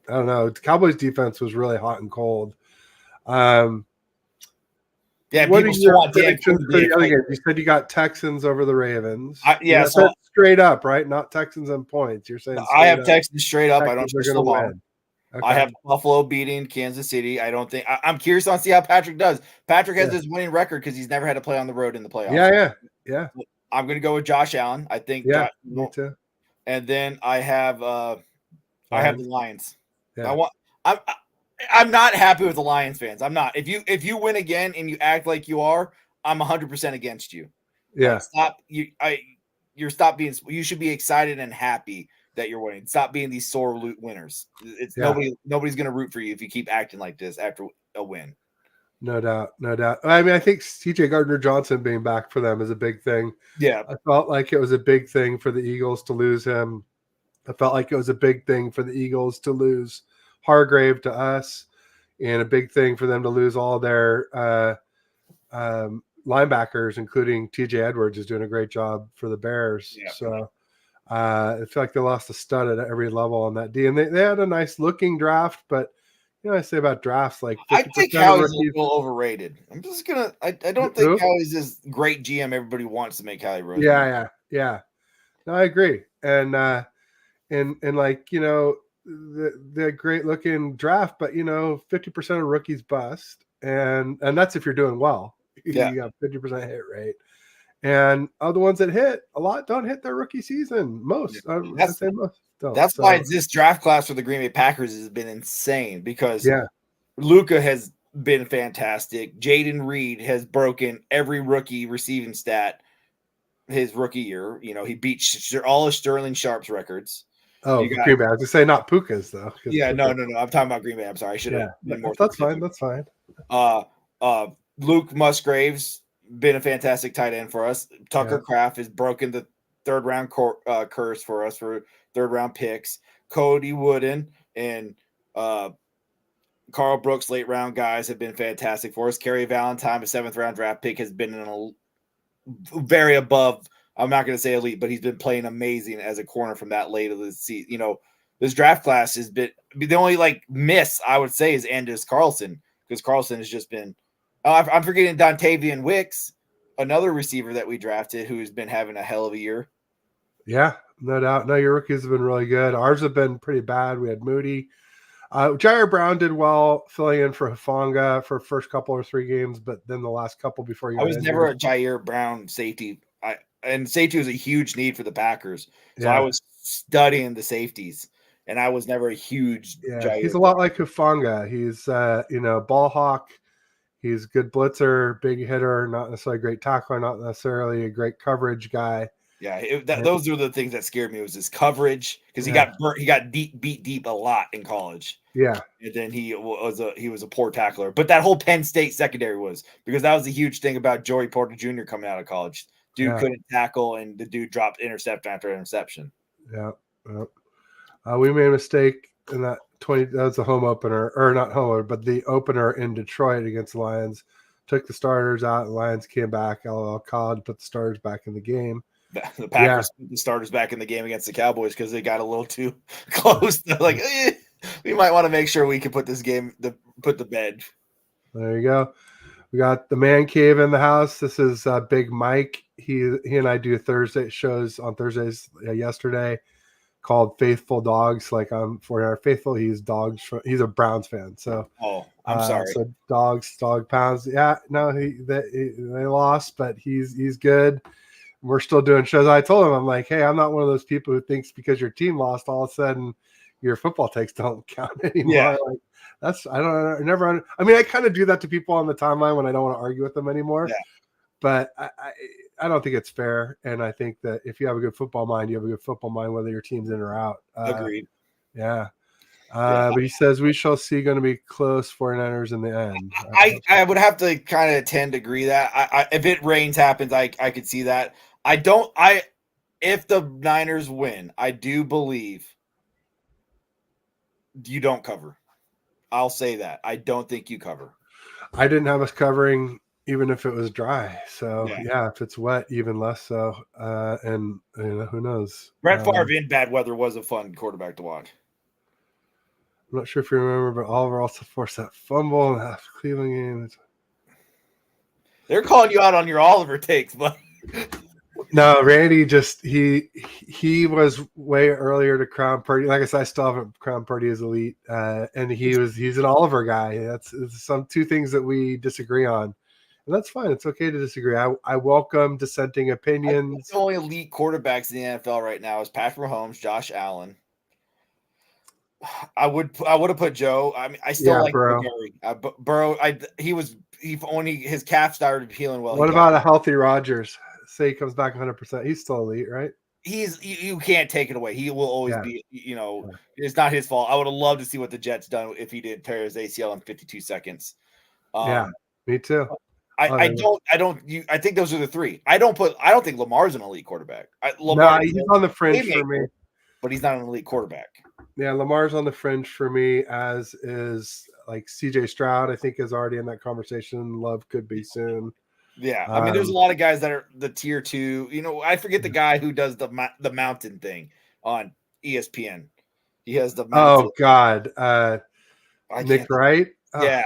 I don't know. Cowboys defense was really hot and cold. Yeah, what are your predictions for the other game? You said you got Texans over the Ravens. So straight up, right? Not Texans and points. You're saying I have Texans straight up. I don't think they're going to win. Okay. I have Buffalo beating Kansas City. I don't think I'm curious on see how Patrick does. Patrick has his winning record because he's never had to play on the road in the playoffs. Yeah. I'm going to go with Josh Allen. I think. Yeah, me too. And then I have the Lions. Yeah. I'm not happy with the Lions fans. I'm not. If you win again and you act like you are, I'm 100% against you. Yeah. You should be excited and happy that you're winning. Stop being these sore winners. Nobody's going to root for you if you keep acting like this after a win. No doubt. I mean, I think CJ Gardner-Johnson being back for them is a big thing. Yeah. I felt like it was a big thing for the Eagles to lose him. I felt like it was a big thing for the Eagles to lose Hargrave to us, and a big thing for them to lose all their linebackers, including TJ Edwards is doing a great job for the Bears. Yeah. So I feel like they lost a stud at every level on that D, and they had a nice looking draft, but I say about drafts, like 50% I think of Howie's a rookies. little overrated. I'm just gonna. I don't think Who? Howie's this great GM everybody wants to make Howie Roseman. Yeah. No, I agree. And like, the great looking draft, but 50% of rookies bust. And that's if you're doing well. Yeah. You got 50% hit rate. And of the ones that hit, a lot don't hit their rookie season. Most, I'd say most don't. That's why this draft class for the Green Bay Packers has been insane because Luka has been fantastic. Jaden Reed has broken every rookie receiving stat his rookie year. He beat all of Sterling Sharp's records. Oh, Green Bay. I was going to say not Puka's, though. Yeah, no. I'm talking about Green Bay. I'm sorry. I should have been more specific. That's fine. Luke Musgrave's been a fantastic tight end for us. Tucker Kraft has broken the third-round curse for us for third-round picks. Cody Wooden and Carl Brooks, late-round guys, have been fantastic for us. Kerry Valentine, a seventh-round draft pick, has been very above. I'm not going to say elite, but he's been playing amazing as a corner from that late of the season. This draft class has been the only miss I would say is Anders Carlson, because Carlson has just been. I'm forgetting Dontavian Wicks, another receiver that we drafted who has been having a hell of a year. Yeah, no doubt. No, your rookies have been really good. Ours have been pretty bad. We had Moody. Jair Brown did well filling in for Hufanga for first couple or 3 games, but then the last couple before he got injured. Never a Jair Brown safety. And safety was a huge need for the Packers. So I was studying the safeties, and I was never a huge Jair. He's a lot like Hufanga. He's ball hawk. He's good blitzer, big hitter, not necessarily a great tackler, not necessarily a great coverage guy. Yeah, those are the things that scared me, was his coverage, because he got burnt. He got beat deep a lot in college. Yeah, and then he was a poor tackler. But that whole Penn State secondary was, because that was the huge thing about Joey Porter Jr. coming out of college. Dude couldn't tackle, and the dude dropped interception after interception. Yeah. We made a mistake in that 20. That was the home opener, or not home opener, but the opener in Detroit against the Lions. Took the starters out. The Lions came back. LOL called, put the starters back in the game. The Packers put the starters back in the game against the Cowboys because they got a little too close. They're like, we might want to make sure we can put this game put the bed. There you go. We got the man cave in the house. This is Big Mike. He and I do Thursday shows on Thursdays yesterday called Faithful Dogs. Like I'm 49 Faithful. He's he's a Browns fan. So I'm sorry. So dog pounds. Yeah, no, they lost, but he's good. We're still doing shows. I told him, I'm like, hey, I'm not one of those people who thinks because your team lost, all of a sudden your football takes don't count anymore. Yeah. Like I kind of do that to people on the timeline when I don't want to argue with them anymore. Yeah. But I don't think it's fair. And I think that if you have a good football mind, you have a good football mind, whether your team's in or out. Agreed. Yeah. But he says we shall see, going to be close 49ers in the end. I would have to kind of tend to agree that if it rains happens, I could see that. If the Niners win, I do believe you don't cover. I'll say that. I don't think you cover. I didn't have us covering even if it was dry. So yeah, if it's wet, even less so. And who knows? Brett Favre in bad weather was a fun quarterback to watch. I'm not sure if you remember, but Oliver also forced that fumble in the Cleveland game. They're calling you out on your Oliver takes, but no, Randy just he was way earlier to crown Purdy. Like I said, I still haven't crowned Purdy as elite, and he's an Oliver guy. That's some 2 things that we disagree on, and that's fine. It's okay to disagree. I welcome dissenting opinions. The only elite quarterbacks in the NFL right now is Patrick Mahomes, Josh Allen. I would have put Joe. I mean, I still like Burrow. Burrow. His calf started healing well. What about a healthy Rodgers? Say he comes back 100%. He's still elite, right? You can't take it away. He will always be. It's not his fault. I would have loved to see what the Jets done if he did tear his ACL in 52 seconds. Me too. I think those are the 3. I don't think Lamar's an elite quarterback. He's on the fringe for me, but he's not an elite quarterback. Yeah, Lamar's on the fringe for me, as is like CJ Stroud. I think is already in that conversation. Love could be soon. Yeah, I mean, there's a lot of guys that are the tier 2. I forget the guy who does the mountain thing on ESPN. He has the mountain. Oh God, Nick Wright. Yeah.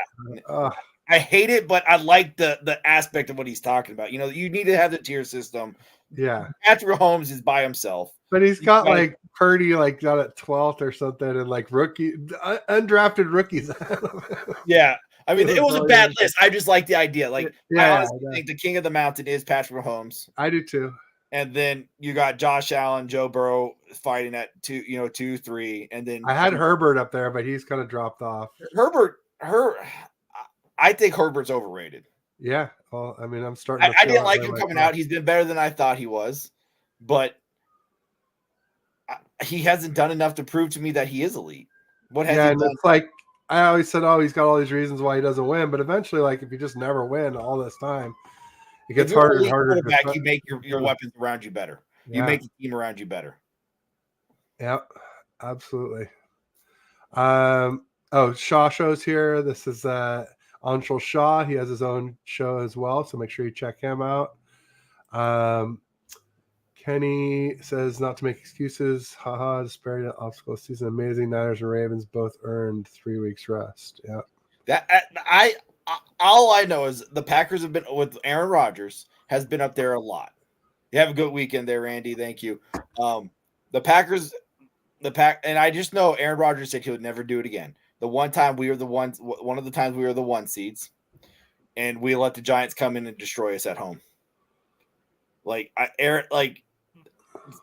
I hate it, but I like the aspect of what he's talking about. You know, you need to have the tier system. Yeah. Patrick Mahomes is by himself. But he's got like Purdy like down at 12th or something, and like undrafted rookies. Yeah. I mean, it was a bad list. I just like the idea. Like, I honestly think the king of the mountain is Patrick Mahomes. I do too. And then you got Josh Allen, Joe Burrow fighting at 2, 3. And then I had Herbert up there, but he's kind of dropped off. I think Herbert's overrated. Yeah. Well, I mean, I'm starting I didn't like him coming out. He's been better than I thought he was, but he hasn't done enough to prove to me that he is elite. What has he done? It's like I always said, he's got all these reasons why he doesn't win, but eventually, like if you just never win all this time, it gets harder and harder. You make your weapons around you better. Yeah. You make the team around you better. Yeah, absolutely. Shaw show's here. This is Anshul Shah. He has his own show as well, so make sure you check him out. Kenny says not to make excuses. Haha, disparity obstacle season amazing. Niners and Ravens both earned 3 weeks rest. Yeah. All I know is the Packers have been with Aaron Rodgers has been up there a lot. You have a good weekend there, Randy. Thank you. The Packers, and I just know Aaron Rodgers said he would never do it again. The one time one of the times we were the 1 seeds, and we let the Giants come in and destroy us at home.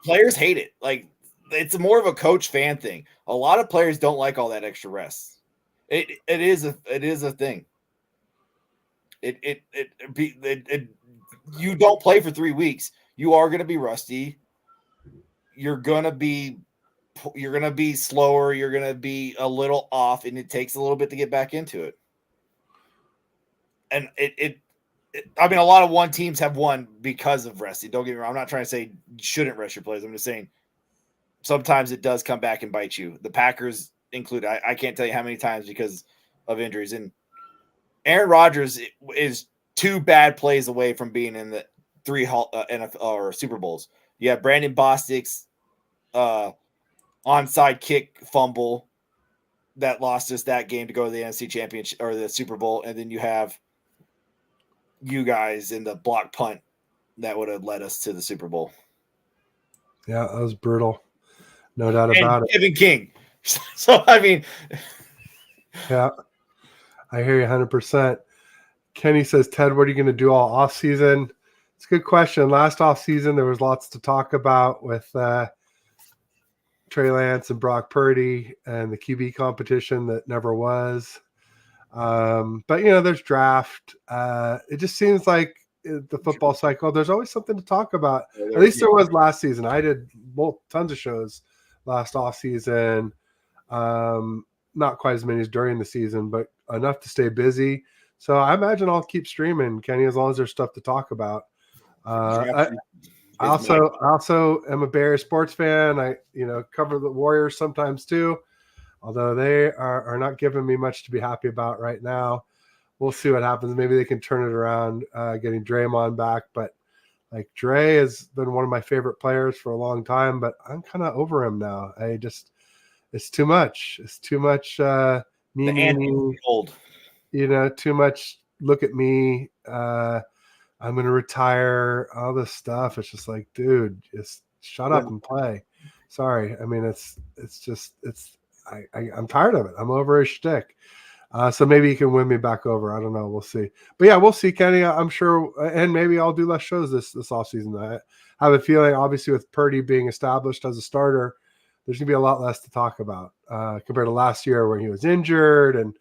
Players hate it. Like, it's more of a coach fan thing. A lot of players don't like all that extra rest. It is a thing. You don't play for 3 weeks. You are going to be rusty. You're going to be slower. You're going to be a little off, and it takes a little bit to get back into it. And I mean, a lot of one teams have won because of resting. Don't get me wrong. I'm not trying to say you shouldn't rest your players. I'm just saying sometimes it does come back and bite you. The Packers included. I can't tell you how many times because of injuries. And Aaron Rodgers is 2 bad plays away from being in the 3 NFL or Super Bowls. You have Brandon Bostic's onside kick fumble that lost us that game to go to the NFC Championship or the Super Bowl, and then you have you guys in the block punt that would have led us to the Super Bowl. Yeah, that was brutal. No doubt about it. Kevin King. So, I mean. Yeah, I hear you 100%. Kenny says, Ted, what are you going to do all off season? It's a good question. Last off season, there was lots to talk about with Trey Lance and Brock Purdy and the QB competition that never was. But, there's draft. It just seems like the football cycle, there's always something to talk about. At least there was last season. I did tons of shows last off season. Not quite as many as during the season, but enough to stay busy. So I imagine I'll keep streaming, Kenny, as long as there's stuff to talk about. I also am a Bay Area sports fan. I cover the Warriors sometimes too, although they are not giving me much to be happy about right now. We'll see what happens. Maybe they can turn it around, getting Draymond back. But like Dre has been one of my favorite players for a long time, but I'm kind of over him now. It's too much. It's too much me, old. Too much look at me. I'm going to retire, all this stuff. It's just like, dude, just shut up and play. Sorry. I mean, I'm tired of it. I'm over his shtick. So maybe he can win me back over. I don't know. We'll see. But yeah, we'll see, Kenny. I'm sure. And maybe I'll do less shows this offseason. I have a feeling, obviously, with Purdy being established as a starter, there's going to be a lot less to talk about compared to last year when he was injured and,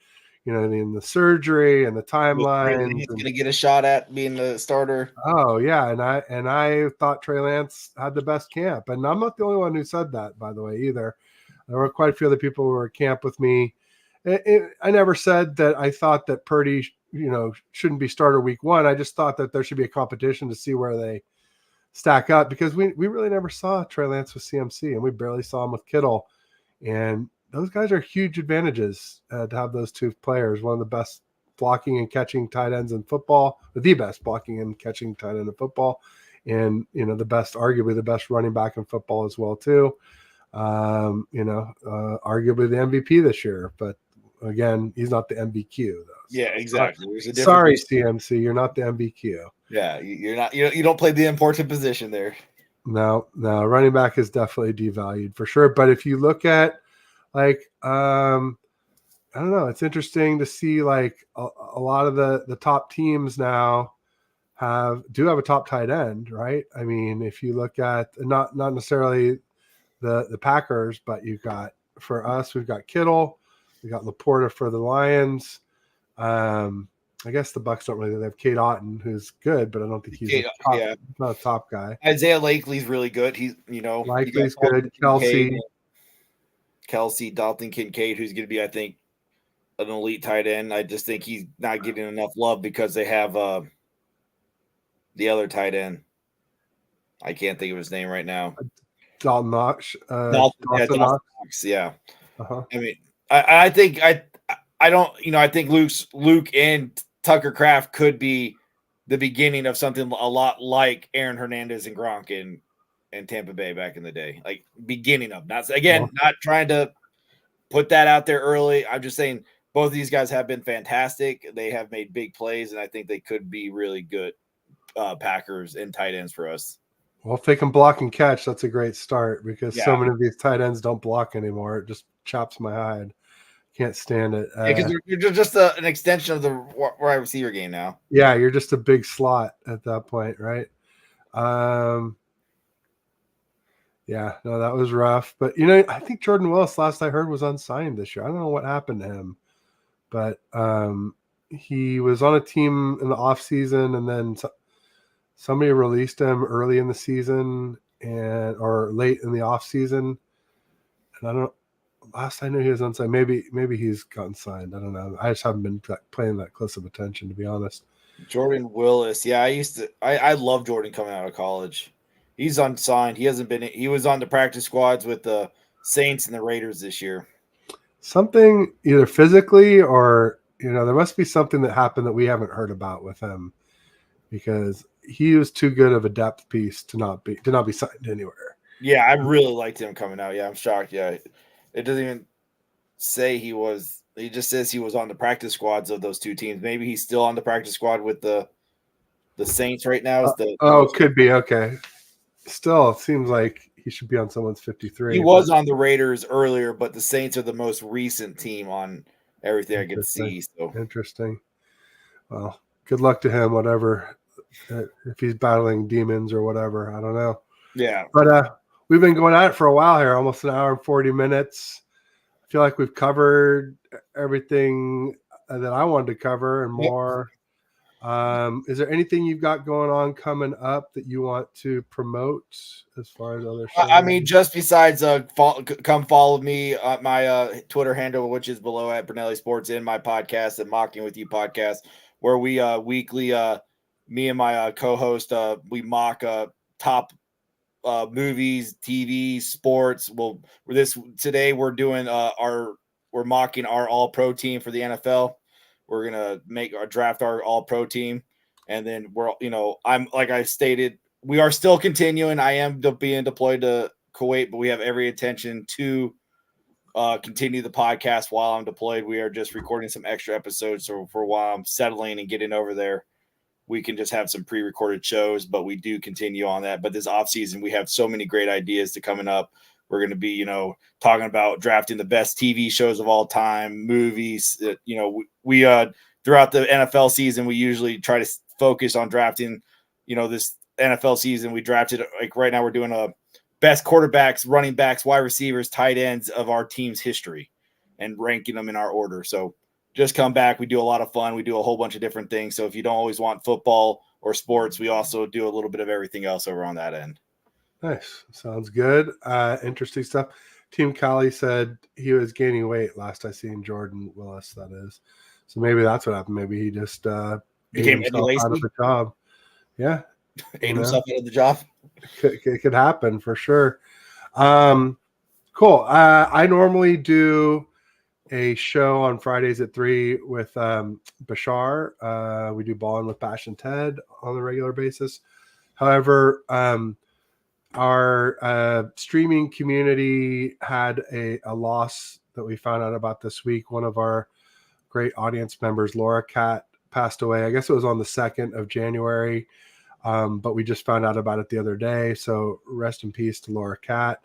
in the surgery and the timeline. He's going to get a shot at being the starter. Oh, yeah. And I thought Trey Lance had the best camp. And I'm not the only one who said that, by the way, either. There were quite a few other people who were at camp with me. I never said that I thought that Purdy, shouldn't be starter week 1. I just thought that there should be a competition to see where they stack up because we really never saw Trey Lance with CMC and we barely saw him with Kittle. And those guys are huge advantages to have those 2 players, one of the best blocking and catching tight ends in football, the best blocking and catching tight end in football, and, arguably the best running back in football as well, too. Arguably the MVP this year, but again, he's not the MBQ though. So yeah, exactly. Sorry, CMC, you're not the MBQ. Yeah, you're not. You don't play the important position there. No, running back is definitely devalued for sure. But if you look at I don't know, it's interesting to see like a lot of the top teams now do have a top tight end, right? I mean, if you look at not necessarily the Packers, but we've got Kittle, we got Laporta for the Lions. I guess the Bucks don't really. They have Kate Otten, who's good, but I don't think he's not a top guy. Isaiah Lakely's really good. He's Likely's good. Kelsey, Dalton Kincaid, who's going to be, I think, an elite tight end. I just think he's not getting enough love because they have the other tight end. I can't think of his name right now. Dalton Knox. Dalton Knox. Yeah. Uh-huh. I mean, I think I don't. I think Luke and Tucker Kraft could be the beginning of something a lot like Aaron Hernandez and Gronk in Tampa Bay back in the day. Like beginning of, not trying to put that out there early. I'm just saying both of these guys have been fantastic. They have made big plays, and I think they could be really good Packers and tight ends for us. Well, if they can block and catch, that's a great start because so many of these tight ends don't block anymore. It just chops my hide. Can't stand it. Because you're just an extension of the wide receiver game now. Yeah, you're just a big slot at that point, right? Yeah, no, that was rough. But, I think Jordan Willis, last I heard, was unsigned this year. I don't know what happened to him. But he was on a team in the offseason, and then somebody released him early in the season or late in the offseason. And I don't last I knew he was unsigned. Maybe he's gotten signed. I don't know. I just haven't been paying that close of attention, to be honest. Jordan Willis. Yeah, I love Jordan coming out of college. He's unsigned. He was on the practice squads with the Saints and the Raiders this year. Something either physically or, there must be something that happened that we haven't heard about with him because he was too good of a depth piece to not be signed anywhere. Yeah, I really liked him coming out. Yeah, I'm shocked. Yeah. It doesn't even say he was. He just says he was on the practice squads of those two teams. Maybe he's still on the practice squad with the Saints right now. Could be. Okay. Still, it seems like he should be on someone's 53. He was on the Raiders earlier, but the Saints are the most recent team on everything I can see. So interesting. Well, good luck to him. Whatever, if he's battling demons or whatever, I don't know. Yeah, but we've been going at it for a while here, almost an hour and 40 minutes. I feel like we've covered everything that I wanted to cover and more. Is there anything you've got going on coming up that you want to promote as far as other shows? I mean, just besides come follow me on my Twitter handle, which is below at Brunelli Sports, in my podcast, the Mocking With You podcast, where we weekly, me and my co-host, we mock top movies, TV, sports. Today we're doing we're mocking our all-pro team for the NFL. We're gonna draft our all-pro team, and then I'm like I stated, we are still continuing. I am being deployed to Kuwait, but we have every intention to continue the podcast while I'm deployed. We are just recording some extra episodes, so for while I'm settling and getting over there, we can just have some pre-recorded shows, but we do continue on that. But this off season, we have so many great ideas to coming up. We're going to be, talking about drafting the best TV shows of all time, movies. We throughout the NFL season, we usually try to focus on drafting. This NFL season, we drafted, like right now, we're doing a best quarterbacks, running backs, wide receivers, tight ends of our team's history, and ranking them in our order. So just come back. We do a lot of fun. We do a whole bunch of different things. So if you don't always want football or sports, we also do a little bit of everything else over on that end. Nice. Sounds good. Interesting stuff. Team Cali said he was gaining weight last I seen Jordan Willis, that is. So maybe that's what happened. Maybe he just became out of the job. Yeah. Ate himself out of the job. It could happen for sure. Cool. I normally do a show on Fridays at 3 with Bashar. We do Ballin' with Bash and Ted on a regular basis. However, our streaming community had a loss that we found out about this week. One of our great audience members, Laura Cat, passed away. I guess it was on the 2nd of January, but we just found out about it the other day. So rest in peace to Laura Cat.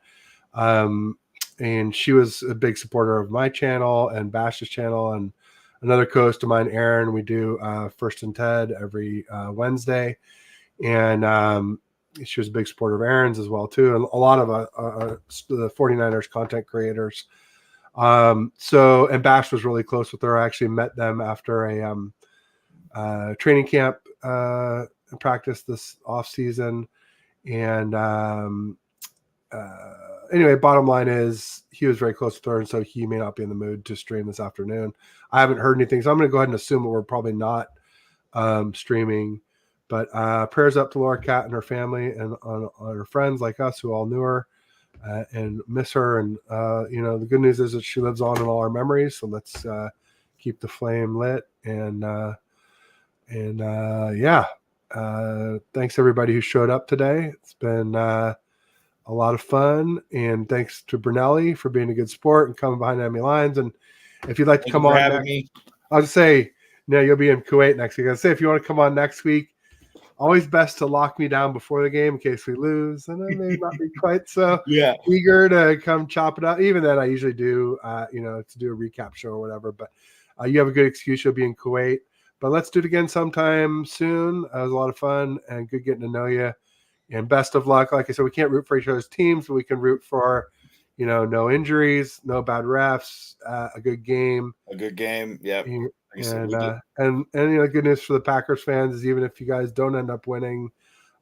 And she was a big supporter of my channel and Bash's channel, and another co-host of mine, Aaron. We do First and Ted every Wednesday, and she was a big supporter of Aaron's as well too, and a lot of the 49ers content creators. And Bash was really close with her. I actually met them after a training camp practice this off season, and anyway, bottom line is he was very close with her, and so he may not be in the mood to stream this afternoon. I haven't heard anything, so I'm going to go ahead and assume that we're probably not streaming. But prayers up to Laura Cat and her family and on her friends like us who all knew her and miss her. And, the good news is that she lives on in all our memories. So let's keep the flame lit. And thanks everybody who showed up today. It's been a lot of fun. And thanks to Brunelli for being a good sport and coming behind enemy lines. And if you'd like to come on next, I'll just say, you'll be in Kuwait next week. I'll say if you want to come on next week, always best to lock me down before the game in case we lose. And I may not be quite so eager to come chop it up. Even then, I usually do, to do a recap show or whatever. But you have a good excuse. You'll be in Kuwait. But let's do it again sometime soon. It was a lot of fun and good getting to know you. And best of luck. Like I said, we can't root for each other's teams, but we can root for, no injuries, no bad refs, a good game. A good game, yep. And good news for the Packers fans is even if you guys don't end up winning,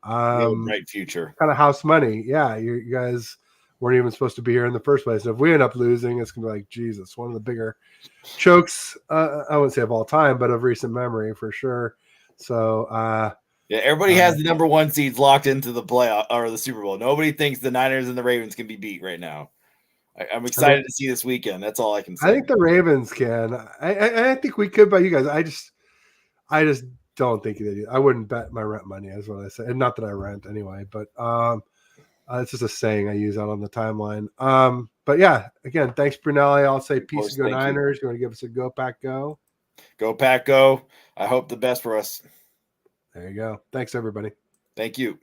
you have a bright future. Kind of house money. Yeah, you guys weren't even supposed to be here in the first place. And if we end up losing, it's gonna be like Jesus, one of the bigger chokes. I wouldn't say of all time, but of recent memory for sure. So everybody has the number 1 seeds locked into the playoff or the Super Bowl. Nobody thinks the Niners and the Ravens can be beat right now. I'm excited to see this weekend. That's all I can say. I think the Ravens can. I think we could, but you guys, I just don't think they do. I wouldn't bet my rent money, is what I say. And not that I rent anyway, but it's just a saying I use out on the timeline. But yeah, again, thanks, Brunelli. I'll say peace and go Niners. You want to give us a go Pack go? Go Pack go. I hope the best for us. There you go. Thanks, everybody. Thank you.